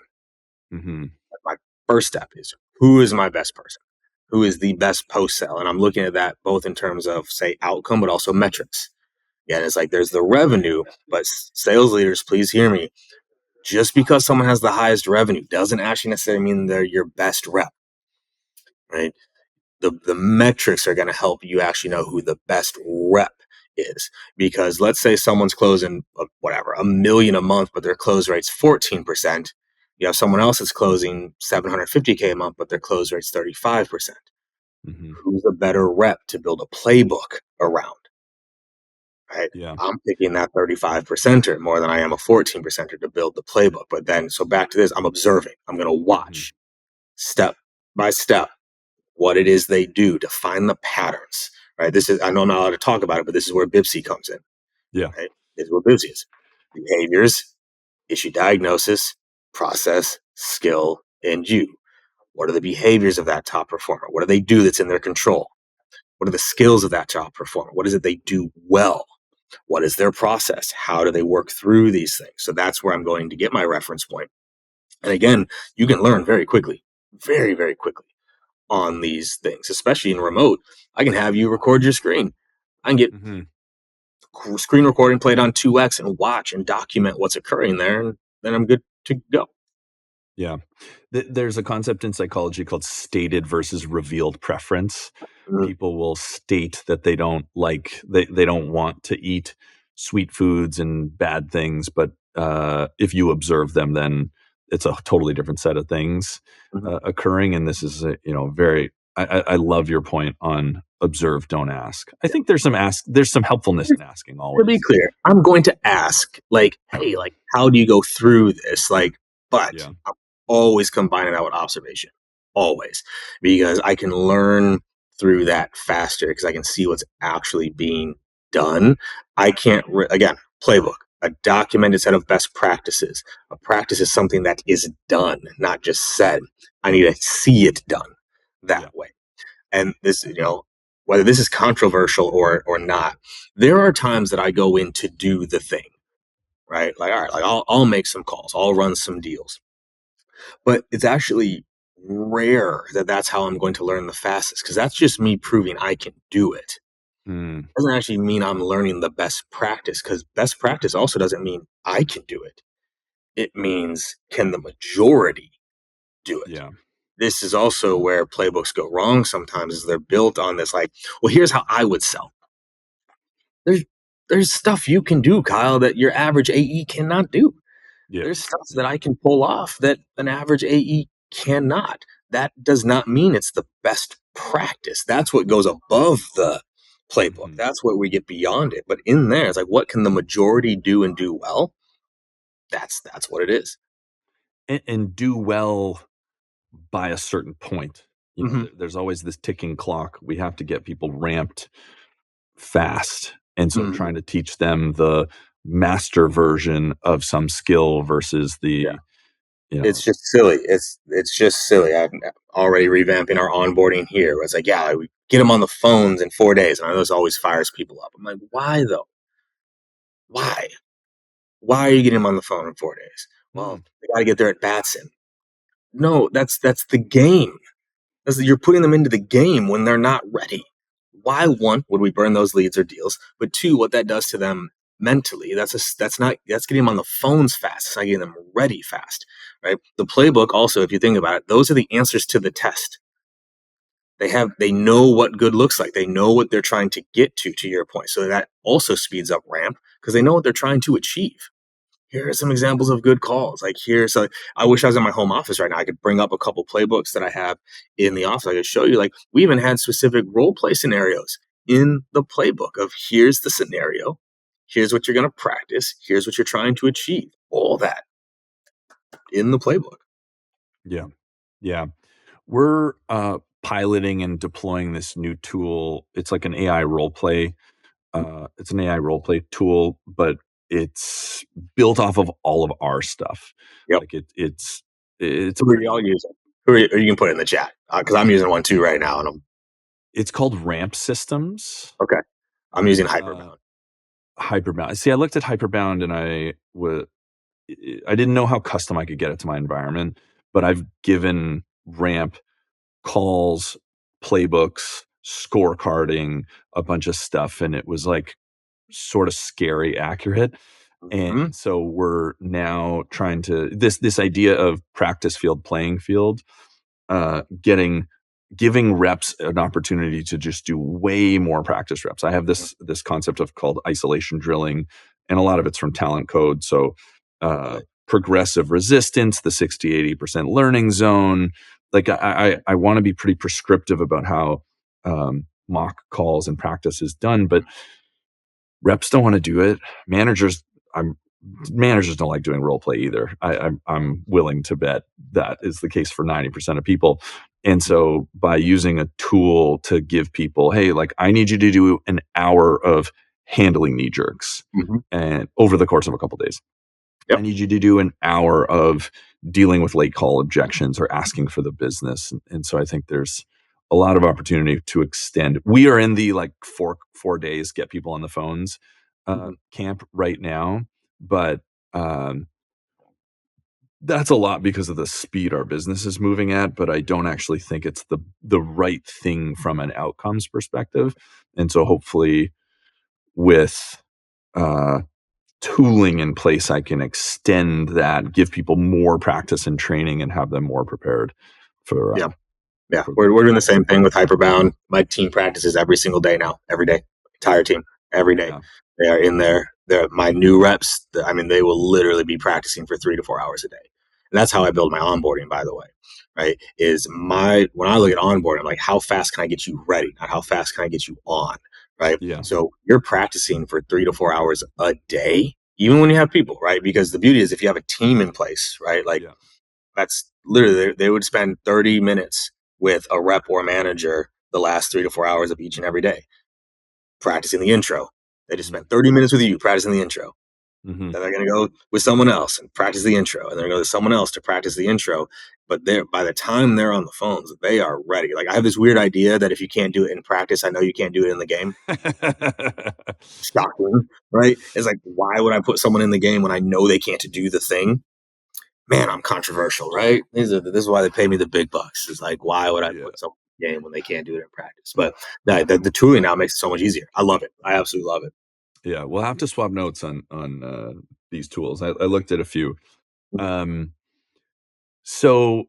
My first step is, who is my best person? Who is the best post sale? And I'm looking at that both in terms of, say, outcome, but also metrics. Yeah, and it's like there's the revenue, but sales leaders, please hear me. Just because someone has the highest revenue doesn't actually necessarily mean they're your best rep, right? The metrics are going to help you actually know who the best rep is. Because let's say someone's closing whatever, $1 million a month, but their close rate's 14%. You have someone else that's closing $750K a month, but their close rate's 35%. Mm-hmm. Who's a better rep to build a playbook around? Right? Yeah. I'm picking that 35%er more than I am a 14%er to build the playbook. But then, so back to this, I'm observing. I'm going to watch step by step what it is they do to find the patterns. Right? This is, I know I'm not allowed to talk about it, but this is where BIPSI comes in. Yeah. Right? This is what BIPSI is. Behaviors, issue diagnosis, process, skill, and you. What are the behaviors of that top performer? What do they do that's in their control? What are the skills of that top performer? What is it they do well? What is their process? How do they work through these things? So that's where I'm going to get my reference point. And again, you can learn very quickly, very, very quickly on these things, especially in remote. I can have you record your screen. I can get screen recording played on 2x and watch and document what's occurring there. And then I'm good to go. Yeah. There's a concept in psychology called stated versus revealed preference. Mhm. People will state that they don't they don't want to eat sweet foods and bad things, but if you observe them, then it's a totally different set of things Mhm. occurring. And this is very. I love your point on observe, don't ask. I think there's some helpfulness in asking To be always. clear, I'm going to ask, like, hey, like, how do you go through this? Like, but Yeah. I'm always combining that with observation, always, because I can learn through that faster because I can see what's actually being done. I can't, again, playbook, a documented set of best practices. A practice is something that is done, not just said. I need to see it done that Yeah. way. And this, whether this is controversial or not, there are times that I go in to do the thing, right? Like, all right, like I'll make some calls, I'll run some deals, but it's actually rare that that's how I'm going to learn the fastest because that's just me proving I can do it. Mm, Doesn't actually mean I'm learning the best practice because best practice also doesn't mean I can do it. It means can the majority do it? yeah. This is also where playbooks go wrong sometimes is they're built on this like, well, here's how I would sell. There's there's stuff you can do, Kyle, that your average AE cannot do. Yeah. There's stuff that I can pull off that an average AE cannot. That does not mean it's the best practice. That's what goes above the playbook. Mhm. That's what we get beyond it. But in there, it's like, what can the majority do and do well? That's what it is. And do well by a certain point. Mhm. There's always this ticking clock. We have to get people ramped fast. And so Mhm. trying to teach them the master version of some skill versus Yeah. you know, It's just silly. It's just silly. I'm already revamping our onboarding here. It's like, yeah, we get them on the phones in 4 days, and I know this always fires people up. I'm like, why though? Why? Why are you getting them on the phone in 4 days? Well, mm, they got to get their at bats in. No, that's the game. You're putting them into the game when they're not ready. Why, one, would we burn those leads or deals? But two, what that does to them mentally, that's getting them on the phones fast. It's not getting them ready fast, right? The playbook also, if you think about it, those are the answers to the test. They know what good looks like. They know what they're trying to get to your point. So that also speeds up ramp because they know what they're trying to achieve. Here are some examples of good calls. Like I wish I was in my home office right now. I could bring up a couple playbooks that I have in the office. I could show you, like, we even had specific role play scenarios in the playbook of here's the scenario, here's what you're going to practice, here's what you're trying to achieve. All that in the playbook. yeah. Yeah. We're piloting and deploying this new tool. It's like an AI role play. It's an AI role play tool, but it's built off of all of our stuff. Yep. Like it's a Who are y'all pretty. using? Or you can put it in the chat because I'm using one too right now, and It's called Ramp Systems. okay. I'm using Uh, Hyperbound. Hyperbound. See, I looked at Hyperbound and I didn't know how custom I could get it to my environment, but I've given Ramp calls, playbooks, scorecarding, a bunch of stuff, and it was like sort of scary accurate. Mhm. And so we're now trying to this idea of practice field, playing field, getting giving reps an opportunity to just do way more practice reps. I have this concept of called isolation drilling, and a lot of it's from Talent Code. So progressive resistance, the 60-80% learning zone. Like I want to be pretty prescriptive about how mock calls and practice is done, but reps don't want to do it. Managers don't like doing role play either. I'm willing to bet that is the case for 90% of people. And so by using a tool to give people, hey, like I need you to do an hour of handling knee jerks and over the course of a couple of days. Yep. I need you to do an hour of dealing with late call objections or asking for the business. And so I think there's a lot of opportunity to extend. We are in the like four days, get people on the phones camp right now. But that's a lot because of the speed our business is moving at. But I don't actually think it's the right thing from an outcomes perspective. And so hopefully with tooling in place, I can extend that, give people more practice and training, and have them more prepared for. Yeah, we're doing the same thing with Hyperbound. My team practices every single day now, every day, entire team, every day. Yeah. They are in there. They're my new reps. I mean, they will literally be practicing for 3 to 4 hours a day. And that's how I build my onboarding, by the way, right? When I look at onboarding, I'm like, how fast can I get you ready? Not how fast can I get you on, right? Yeah. So you're practicing for 3 to 4 hours a day, even when you have people, right? Because the beauty is if you have a team in place, right? Like that's literally, they would spend 30 minutes with a rep or manager the last 3 to 4 hours of each and every day practicing the intro. They just spent 30 minutes with you practicing the intro. Then they're going to go with someone else and practice the intro, and they're going to go to someone else to practice the intro. But by the time they're on the phones, they are ready. Like I have this weird idea that if you can't do it in practice, I know you can't do it in the game. Shocking, right? It's like, why would I put someone in the game when I know they can't do the thing? Man, I'm controversial, right? This is why they pay me the big bucks. It's like, why would I put someone in the game when they can't do it in practice? But the tooling now makes it so much easier. I love it. I absolutely love it. Yeah, we'll have to swap notes on these tools. I looked at a few. So,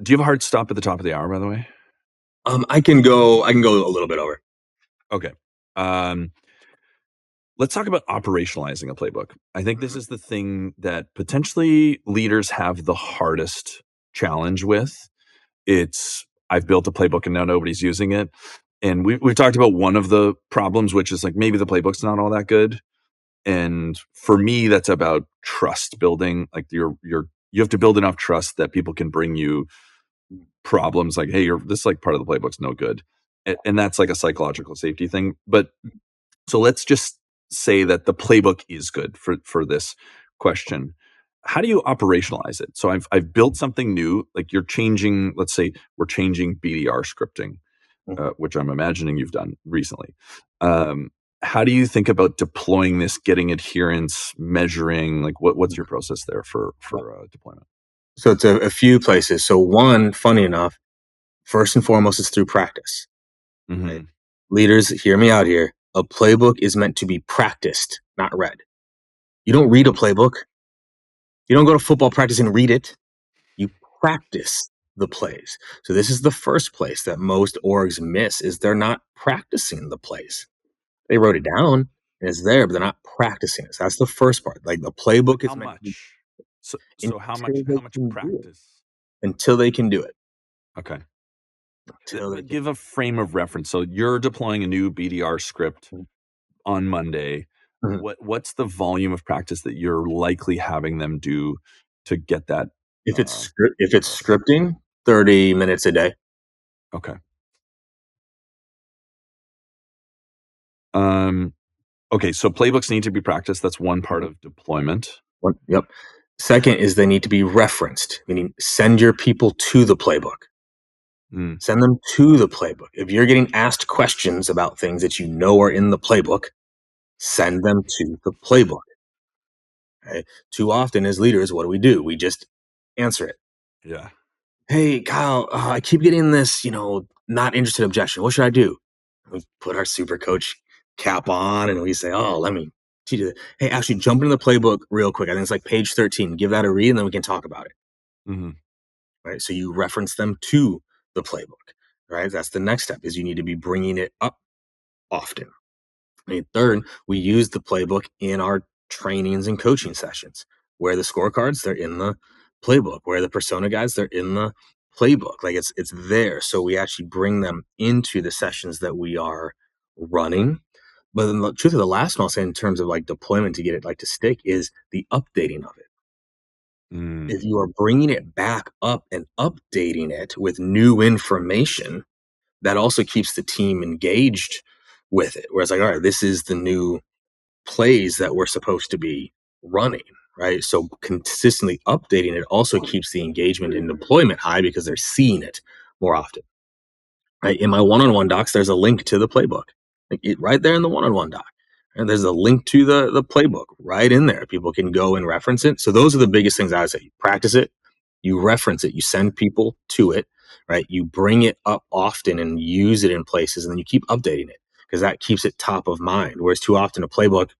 do you have a hard stop at the top of the hour, by the way? I can go a little bit over. Okay. Let's talk about operationalizing a playbook. I think this is the thing that potentially leaders have the hardest challenge with. I've built a playbook and now nobody's using it. And we've talked about one of the problems, which is like maybe the playbook's not all that good. And for me, that's about trust building. Like you have to build enough trust that people can bring you problems like, hey, this like part of the playbook's no good. And that's like a psychological safety thing. But so let's just say that the playbook is good for this question. How do you operationalize it? So I've built something new, like you're changing, let's say we're changing BDR scripting, which I'm imagining you've done recently. How do you think about deploying this, getting adherence, measuring, like what's your process there for deployment? So it's a few places. So one, funny enough, first and foremost, is through practice. Right? Leaders, hear me out here. A playbook is meant to be practiced, not read. You don't read a playbook. You don't go to football practice and read it. You practice the plays. So this is the first place that most orgs miss is they're not practicing the plays. They wrote it down and it's there, but they're not practicing it. So that's the first part. Like the playbook is meant to be. So how much practice? Until they can do it. Okay. Give a frame of reference. So you're deploying a new BDR script on Monday. What's the volume of practice that you're likely having them do to get that? If it's scripting, 30 minutes a day. Okay. Okay. So playbooks need to be practiced. That's one part of deployment. Yep. Second is they need to be referenced, meaning send your people to the playbook. Send them to the playbook. If you're getting asked questions about things that you know are in the playbook, send them to the playbook. Okay? Too often as leaders, what do? We just answer it. Yeah. Hey, Kyle, I keep getting this, not interested objection. What should I do? We put our super coach cap on and we say, let me teach you. Hey, actually jump into the playbook real quick. I think it's like page 13. Give that a read and then we can talk about it. Right. So you reference them to the playbook. right? That's the next step, is you need to be bringing it up often. And third, we use the playbook in our trainings and coaching sessions. Where the scorecards, they're in the playbook. Where the persona guides, they're in the playbook. Like it's there. So we actually bring them into the sessions that we are running. But then the truth of the last one I'll say in terms of like deployment to get it like to stick is the updating of it. If you are bringing it back up and updating it with new information, that also keeps the team engaged with it. Whereas like, all right, this is the new plays that we're supposed to be running, right? So consistently updating it also keeps the engagement and deployment high because they're seeing it more often. Right? In my one-on-one docs, there's a link to the playbook, like right there in the one-on-one doc. And there's a link to the playbook right in there. People can go and reference it. So those are the biggest things I would say. You practice it, you reference it, you send people to it, right? You bring it up often and use it in places, and then you keep updating it because that keeps it top of mind. Whereas too often a playbook,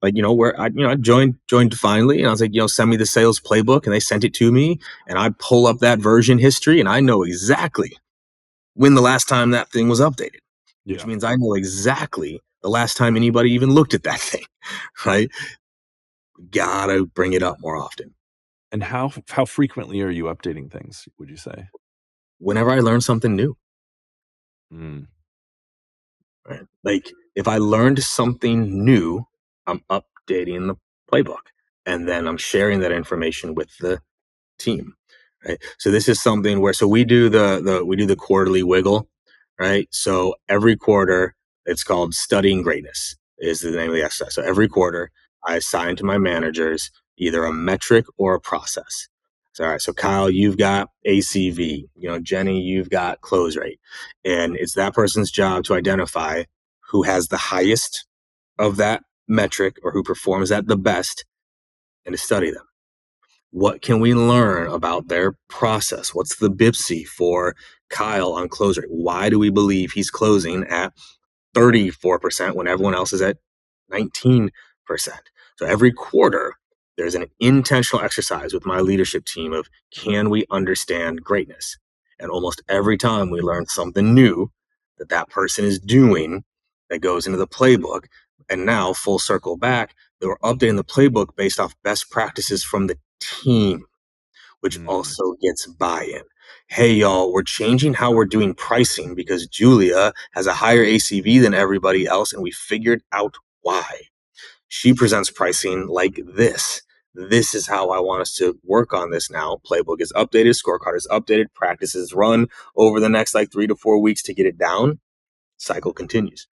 like, where I joined Definely, and I was like, send me the sales playbook, and they sent it to me, and I pull up that version history, and I know exactly when the last time that thing was updated, which means I know exactly the last time anybody even looked at that thing, right? Gotta bring it up more often. And how frequently are you updating things, would you say? Whenever I learn something new. Mm. Right? Like if I learned something new, I'm updating the playbook, and then I'm sharing that information with the team. Right. So this is something where we do the quarterly wiggle, right? So every quarter, it's called Studying Greatness is the name of the exercise. So every quarter, I assign to my managers either a metric or a process. So all right, so Kyle, you've got ACV, Jenny, you've got close rate. And it's that person's job to identify who has the highest of that metric or who performs at the best and to study them. What can we learn about their process? What's the BIPSI for Kyle on close rate? Why do we believe he's closing at 34% when everyone else is at 19%? So every quarter, there's an intentional exercise with my leadership team of can we understand greatness? And almost every time we learn something new that person is doing that goes into the playbook. And now full circle back, that we're updating the playbook based off best practices from the team, which also gets buy-in. Hey, y'all, we're changing how we're doing pricing because Julia has a higher ACV than everybody else, and we figured out why. She presents pricing like this. This is how I want us to work on this now. Playbook is updated, scorecard is updated, practices run over the next 3 to 4 weeks to get it down. Cycle continues.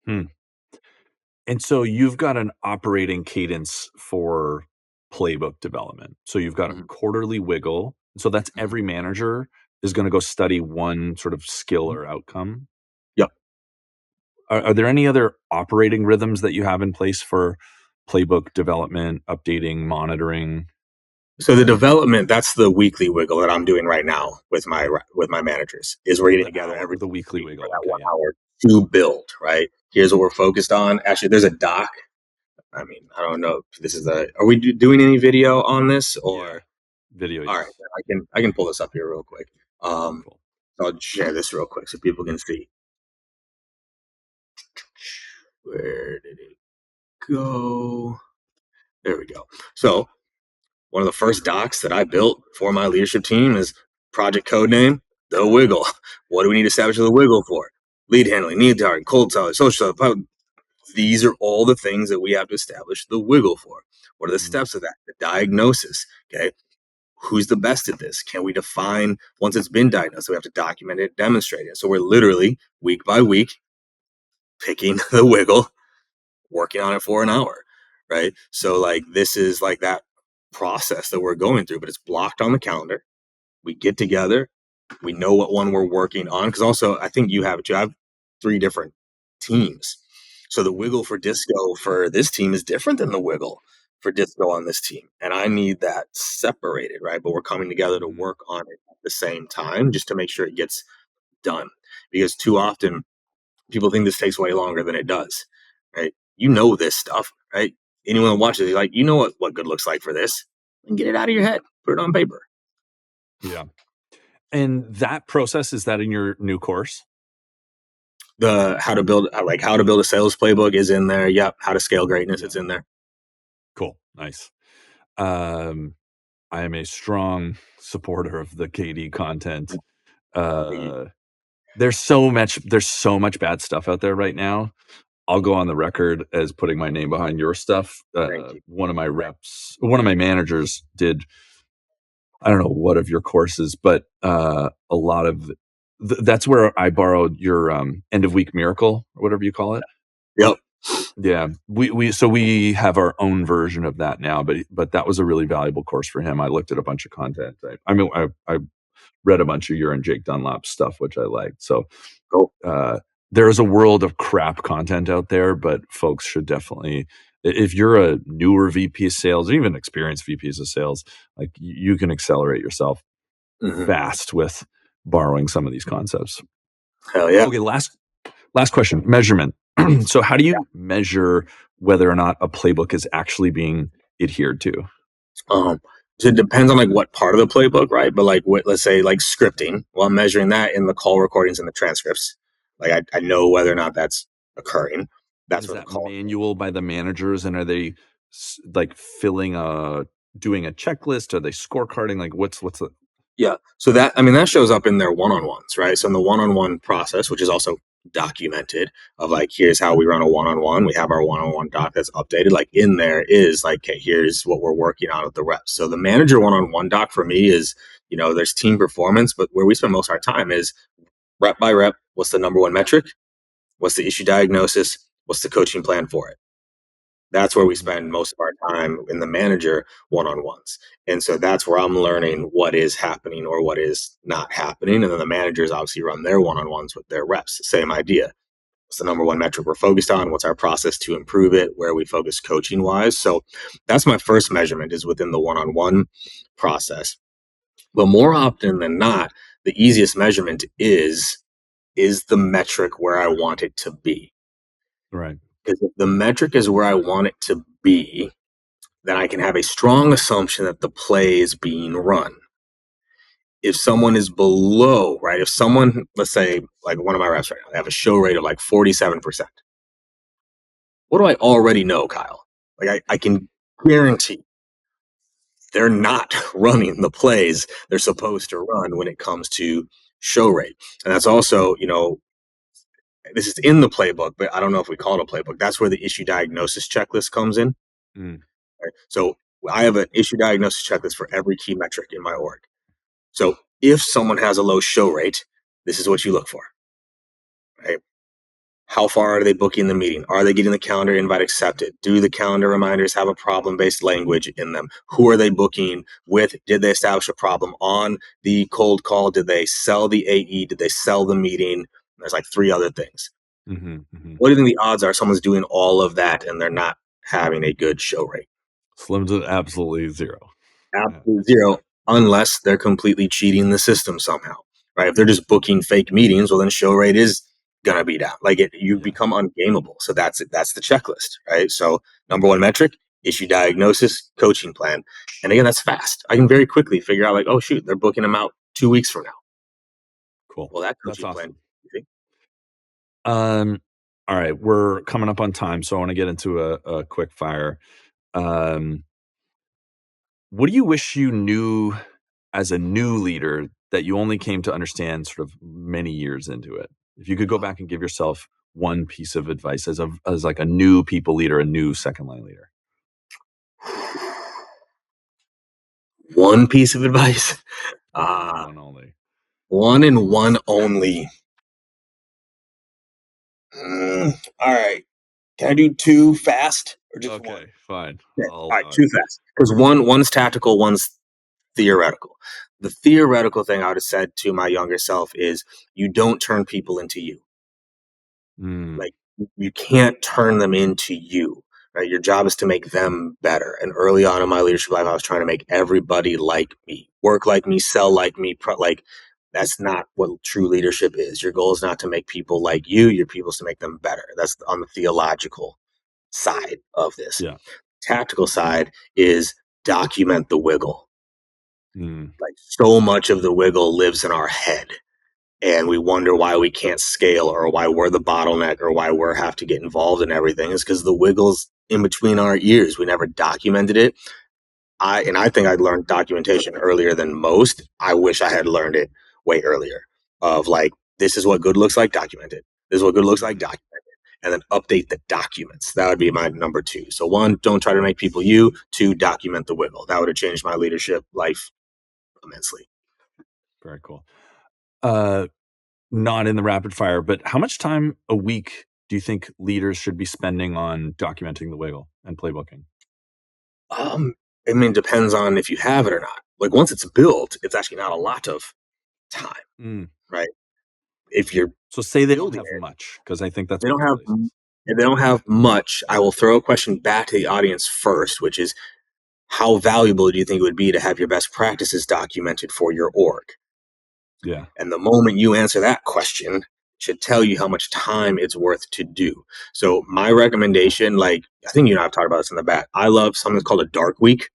And so you've got an operating cadence for playbook development. So you've got a quarterly wiggle. So that's every manager is going to go study one sort of skill or outcome. Yep. Are there any other operating rhythms that you have in place for playbook development, updating, monitoring? So the development, that's the weekly wiggle that I'm doing right now with my managers, is we're getting together every the weekly wiggle for that 1 hour to build, right? Here's what we're focused on. Actually, there's a doc. I mean, I don't know if this is are we doing any video on this or video? All right, I can pull this up here real quick. So I'll share this real quick so people can see. Where did it go? There we go. So one of the first docs that I built for my leadership team is project code name, the wiggle. What do we need to establish the wiggle for? Lead handling, need target, cold solid, social solid. These are all the things that we have to establish the wiggle for. What are the steps of that? The diagnosis. Okay. Who's the best at this? Can we define once it's been diagnosed? We have to document it, demonstrate it. So we're literally week by week picking the wiggle, working on it for an hour, right? So this is that process that we're going through, but it's blocked on the calendar. We get together, we know what one we're working on. Because also, I think you have it too. I have 3 different teams. So the wiggle for disco for this team is different than the wiggle for disco on this team. And I need that separated, right? But we're coming together to work on it at the same time just to make sure it gets done. Because too often people think this takes way longer than it does, right? You know this stuff, right? Anyone that watches it, you know what good looks like for this. And get it out of your head. Put it on paper. Yeah. And that process, is that in your new course? The how to build a sales playbook is in there. Yep. How to scale greatness. It's in there. Cool. Nice. I am a strong supporter of the KD content. There's so much bad stuff out there right now. I'll go on the record as putting my name behind your stuff. One of my managers did, I don't know what of your courses, but a lot of that's where I borrowed your end of week miracle or whatever you call it. Yep. Yeah, we have our own version of that now, but that was a really valuable course for him. I looked at a bunch of content. I read a bunch of your and Jake Dunlap's stuff, which I liked. So Cool. There is a world of crap content out there, but folks should definitely, if you're a newer VP of sales or even experienced VPs of sales, like you can accelerate yourself fast with borrowing some of these concepts. Hell yeah. Okay, last question, measurement. So how do you measure whether or not a playbook is actually being adhered to? So it depends on like what part of the playbook, right? But like let's say like scripting. Well, I'm measuring that in the call recordings and the transcripts. Like I know whether or not that's occurring. That's Is what that manual by the managers, and are they like doing a checklist? Are they scorecarding? Like what's the Yeah. So that shows up in their one-on-ones, right? So in the one-on-one process, which is also documented of like, here's how we run a one-on-one. We have our one-on-one doc that's updated. Like in there is like, okay, here's what we're working on with the reps. So the manager one-on-one doc for me is, there's team performance, but where we spend most of our time is rep by rep. What's the number one metric? What's the issue diagnosis? What's the coaching plan for it? That's where we spend most of our time in the manager one-on-ones. And so that's where I'm learning what is happening or what is not happening. And then the managers obviously run their one-on-ones with their reps. Same idea. What's the number one metric we're focused on? What's our process to improve it? Where we focus coaching wise? So that's my first measurement, is within the one-on-one process. But more often than not, the easiest measurement is the metric where I want it to be. right? Because if the metric is where I want it to be, then I can have a strong assumption that the play is being run. If someone is below, right? If someone, let's say, like one of my reps right now, they have a show rate of like 47%. What do I already know, Kyle? Like I can guarantee they're not running the plays they're supposed to run when it comes to show rate. And that's also, this is in the playbook, but I don't know if we call it a playbook. That's where the issue diagnosis checklist comes in. Right? So I have an issue diagnosis checklist for every key metric in my org. So if someone has a low show rate, this is what you look for. Right? How far are they booking the meeting? Are they getting the calendar invite accepted? Do the calendar reminders have a problem-based language in them? Who are they booking with? Did they establish a problem on the cold call? Did they sell the AE? Did they sell the meeting? There's like 3 other things. What do you think the odds are someone's doing all of that and they're not having a good show rate? Slim to absolutely zero. Absolutely zero, unless they're completely cheating the system somehow, right? If they're just booking fake meetings, well, then show rate is gonna be down. Like you become ungameable. So that's it. That's the checklist, right? So number one metric, issue diagnosis, coaching plan. And again, that's fast. I can very quickly figure out like, oh shoot, they're booking them out 2 weeks from now. Cool. Well, that That's coaching awesome. plan. All right, we're coming up on time, so I want to get into a quick fire. What do you wish you knew as a new leader that you only came to understand sort of many years into it? If you could go back and give yourself one piece of advice as like a new people leader, a new second line leader. One piece of advice. One only. One and one only. All right. Can I do 2 fast or just Okay, 1? fine. Okay. All right, 2 fast. Because one's tactical, one's theoretical. The theoretical thing I would have said to my younger self is you don't turn people into you. Like you can't turn them into you. Right? Your job is to make them better. And early on in my leadership life, I was trying to make everybody like me, work like me, sell like me. Like that's not what true leadership is. Your goal is not to make people like you. Your people is to make them better. That's on the theological side of this. Yeah. Tactical side is document the wiggle. Like so much of the wiggle lives in our head. And we wonder why we can't scale or why we're the bottleneck or why we have to get involved in everything. Is because the wiggle's in between our ears. We never documented it. I think I learned documentation earlier than most. I wish I had learned it way earlier. Of like, this is what good looks like, document it. This is what good looks like, document it. And then update the documents. That would be my number 2. So 1, don't try to make people you. 2, document the wiggle. That would have changed my leadership life immensely. Very cool. Not in the rapid fire, but how much time a week do you think leaders should be spending on documenting the wiggle and playbooking? I mean, it depends on if you have it or not. Like once it's built, it's actually not a lot of time, right? If you're so say they don't have much, because I think that's they don't have if they don't have much, I will throw a question back to the audience first, which is how valuable do you think it would be to have your best practices documented for your org? Yeah. And the moment you answer that question should tell you how much time it's worth to do. So my recommendation, like I think you and I have talked about this in the back, I love something that's called a dark week.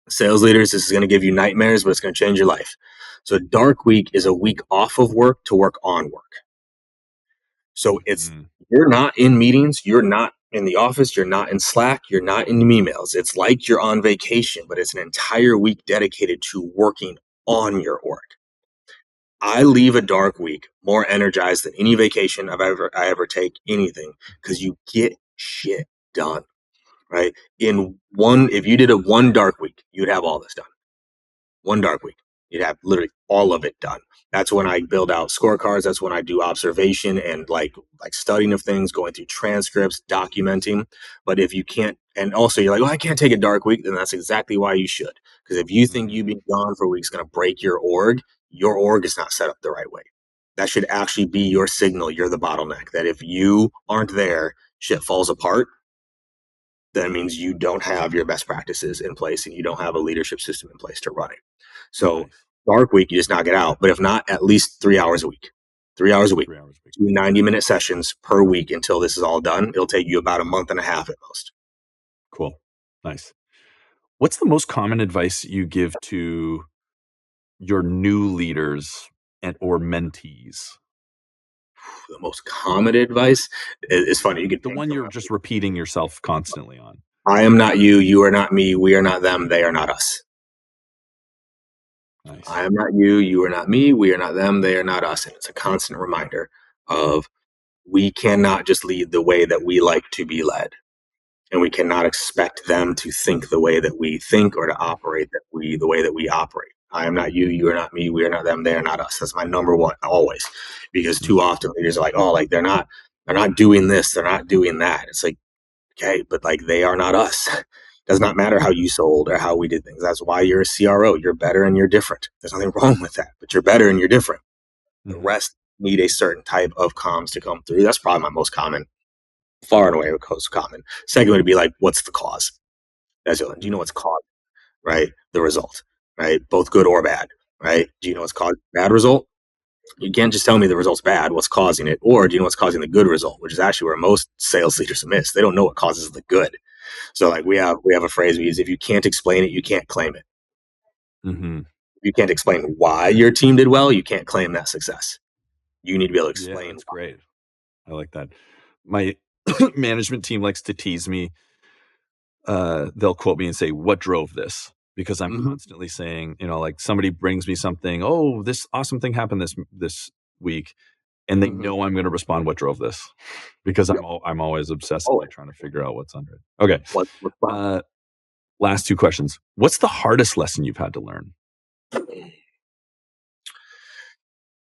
Sales leaders, this is going to give you nightmares, but it's going to change your life. So dark week is a week off of work to work on work. So it's you're not in meetings, you're not in the office, you're not in Slack, you're not in emails. It's like you're on vacation, but it's an entire week dedicated to working on your org. I leave a dark week more energized than any vacation I ever take anything, because you get shit done, right? If you did a 1 dark week, you'd have all this done. 1 dark week, you'd have literally all of it done. That's when I build out scorecards. That's when I do observation and like studying of things, going through transcripts, documenting. But if you can't, and also you're like, oh, I can't take a dark week, then that's exactly why you should. Because if you think you being gone for a week is going to break your org is not set up the right way. That should actually be your signal. You're the bottleneck. That if you aren't there, shit falls apart. That means you don't have your best practices in place and you don't have a leadership system in place to run it. So dark week, you just knock it out. But if not, at least 3 hours a week. 3 hours a week. 2 90-minute sessions per week until this is all done. It'll take you about a month and a half at most. Cool. Nice. What's the most common advice you give to your new leaders or mentees? The most common advice is funny. You get the one you're just repeating yourself constantly on. I am not you. You are not me. We are not them. They are not us. Nice. I am not you. You are not me. We are not them. They are not us. And it's a constant reminder of we cannot just lead the way that we like to be led. And we cannot expect them to think the way that we think or to operate the way that we operate. I am not you. You are not me. We are not them. They are not us. That's my number one always. Because too often leaders are like, oh, like they're not doing this. They're not doing that. It's like, okay, but like they are not us. Does not matter how you sold or how we did things. That's why you're a CRO. You're better and you're different. There's nothing wrong with that, but you're better and you're different. The rest need a certain type of comms to come through. That's probably my most common, far and away most common. Second would be like, what's the cause? That's it. Do you know what's caused, right? The result, right? Both good or bad, right? Do you know what's caused the bad result? You can't just tell me the result's bad, what's causing it, or do you know what's causing the good result, which is actually where most sales leaders miss. They don't know what causes the good. So like we have a phrase we use: if you can't explain it, you can't claim it. If you can't explain why your team did well, you can't claim that success. You need to be able to explain. Yeah, that's great. I like that. My management team likes to tease me. They'll quote me and say, what drove this? Because I'm constantly saying, like somebody brings me something, oh, this awesome thing happened this week. And they know I'm going to respond, what drove this? Because I'm always obsessively trying to figure out what's under it. Okay. Last 2 questions. What's the hardest lesson you've had to learn?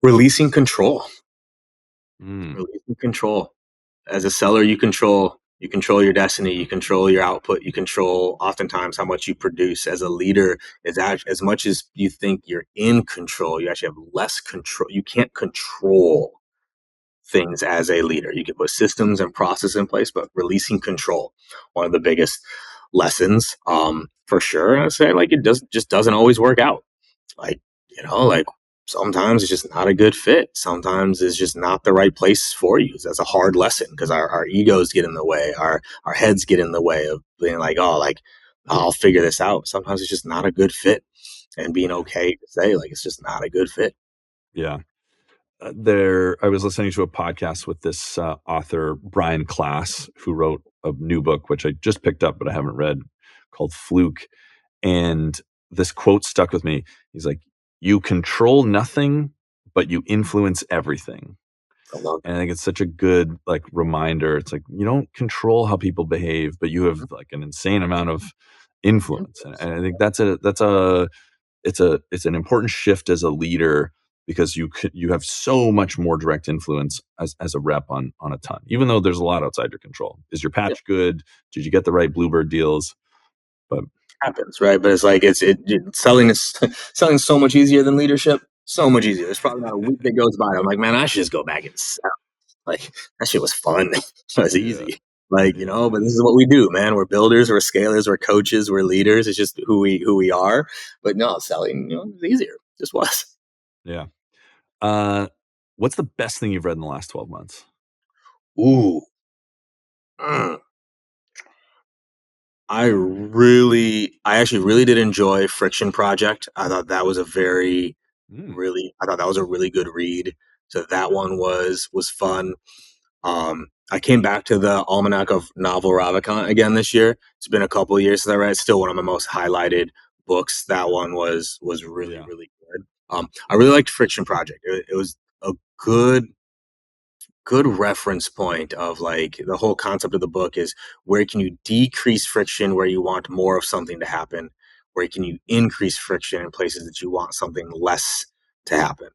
Releasing control. Releasing control. As a seller, you control your destiny, you control your output, you control oftentimes how much you produce. As a leader, as much as you think you're in control, you actually have less control. You can't control things as a leader. You can put systems and process in place, but releasing control, one of the biggest lessons, for sure. I'd say like it just doesn't always work out. Like, like sometimes it's just not a good fit. Sometimes it's just not the right place for you. That's a hard lesson because our egos get in the way. Our heads get in the way of being like, oh, like I'll figure this out. Sometimes it's just not a good fit, and being okay to say like it's just not a good fit. Yeah. I was listening to a podcast with this author, Brian Klaas, who wrote a new book, which I just picked up, but I haven't read, called Fluke. And this quote stuck with me. He's like, "You control nothing, but you influence everything." I love And I think it's such a good like reminder. It's like you don't control how people behave, but you have like an insane amount of influence. And I think it's an important shift as a leader, because you have so much more direct influence as a rep on a ton, even though there's a lot outside your control. Is your patch good? Did you get the right Bluebird deals? But happens, right? But it's like selling is selling so much easier than leadership. So much easier. There's probably not a week that goes by. I'm like, man, I should just go back and sell. Like that shit was fun. It was yeah, easy. Like, yeah, but this is what we do, man. We're builders, we're scalers, we're coaches, we're leaders. It's just who we are. But no, selling, it's easier. It just was. yeah. What's the best thing you've read in the last 12 months? Ooh. Mm. I actually really did enjoy Friction Project. I thought that was Mm, I thought that was a really good read. So that one was fun. I came back to the Almanac of Novel Ravikant again this year. It's been a couple of years since I read. It's still one of my most highlighted books. That one was really, yeah. really good. I really liked Friction Project. It was a good reference point of like the whole concept of the book is where can you decrease friction where you want more of something to happen? Where can you increase friction in places that you want something less to happen?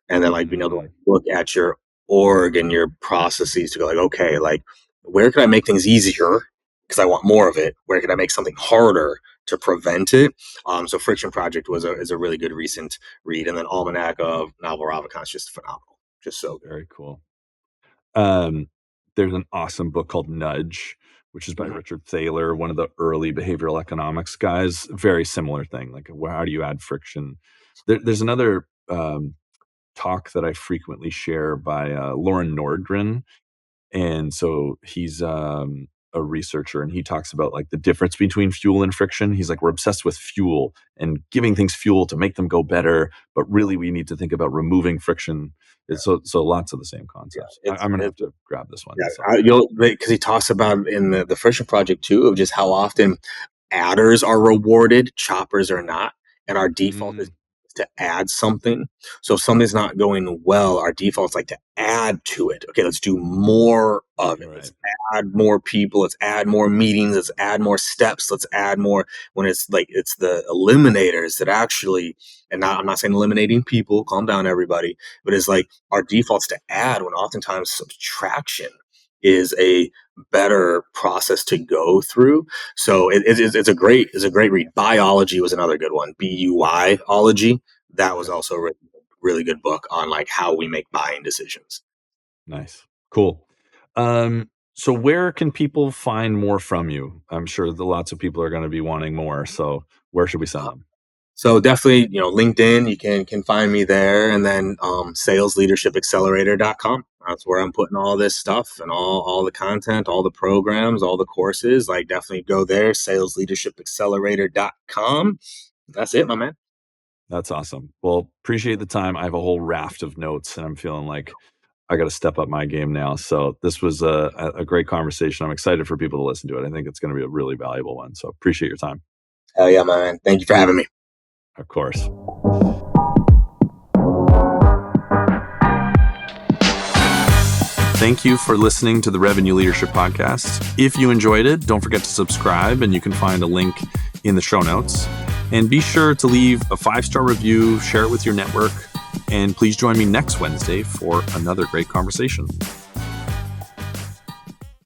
And then like being able to like Mm, look at your org and your processes to go like, okay, like where can I make things easier because I want more of it? Where can I make something harder to prevent it? So Friction Project is a really good recent read, and then Almanac of Novel Ravikant is just phenomenal, just so good. very cool. Um, there's an awesome book called Nudge, which is by Mhm. Richard Thaler, one of the early behavioral economics guys. Very similar thing. Like, how do you add friction? There's another talk that I frequently share by Lauren Nordgren. And so he's a researcher, and he talks about like the difference between fuel and friction. He's like, we're obsessed with fuel and giving things fuel to make them go better, but really we need to think about removing friction. So lots of the same Yeah, concepts. I'm gonna have to grab this one. yeah, That sounds good. you'll because he talks about in the Friction Project too of just how often adders are rewarded, choppers are not, and our default is Mm, to add something. So if something's not going well, our default is like to add to it. Okay, let's do more of it. Let's right. add more people. Let's add more meetings. Let's add more steps. Let's add more. When it's like it's the eliminators that actually, and not, I'm not saying eliminating people. Calm down, everybody. But it's like our default's to add when oftentimes subtraction is a better process to go through. So it's a great read. Biology was another good one. BUYology. That was Okay. also a really good book on like how we make buying decisions. Nice. Cool. So where can people find more from you? I'm sure that lots of people are going to be wanting more. So where should we send them? So definitely, LinkedIn, you can find me there, and then salesleadershipaccelerator.com. That's where I'm putting all this stuff and all the content, all the programs, all the courses. Like definitely go there, salesleadershipaccelerator.com. That's it, my man. That's awesome. Well, appreciate the time. I have a whole raft of notes, and I'm feeling like I got to step up my game now. So this was a great conversation. I'm excited for people to listen to it. I think it's going to be a really valuable one. So appreciate your time. Hell yeah, my man. Thank you for having me. Of course. Thank you for listening to the Revenue Leadership Podcast. If you enjoyed it, don't forget to subscribe, and you can find a link in the show notes. And be sure to leave a 5-star review, share it with your network, and please join me next Wednesday for another great conversation.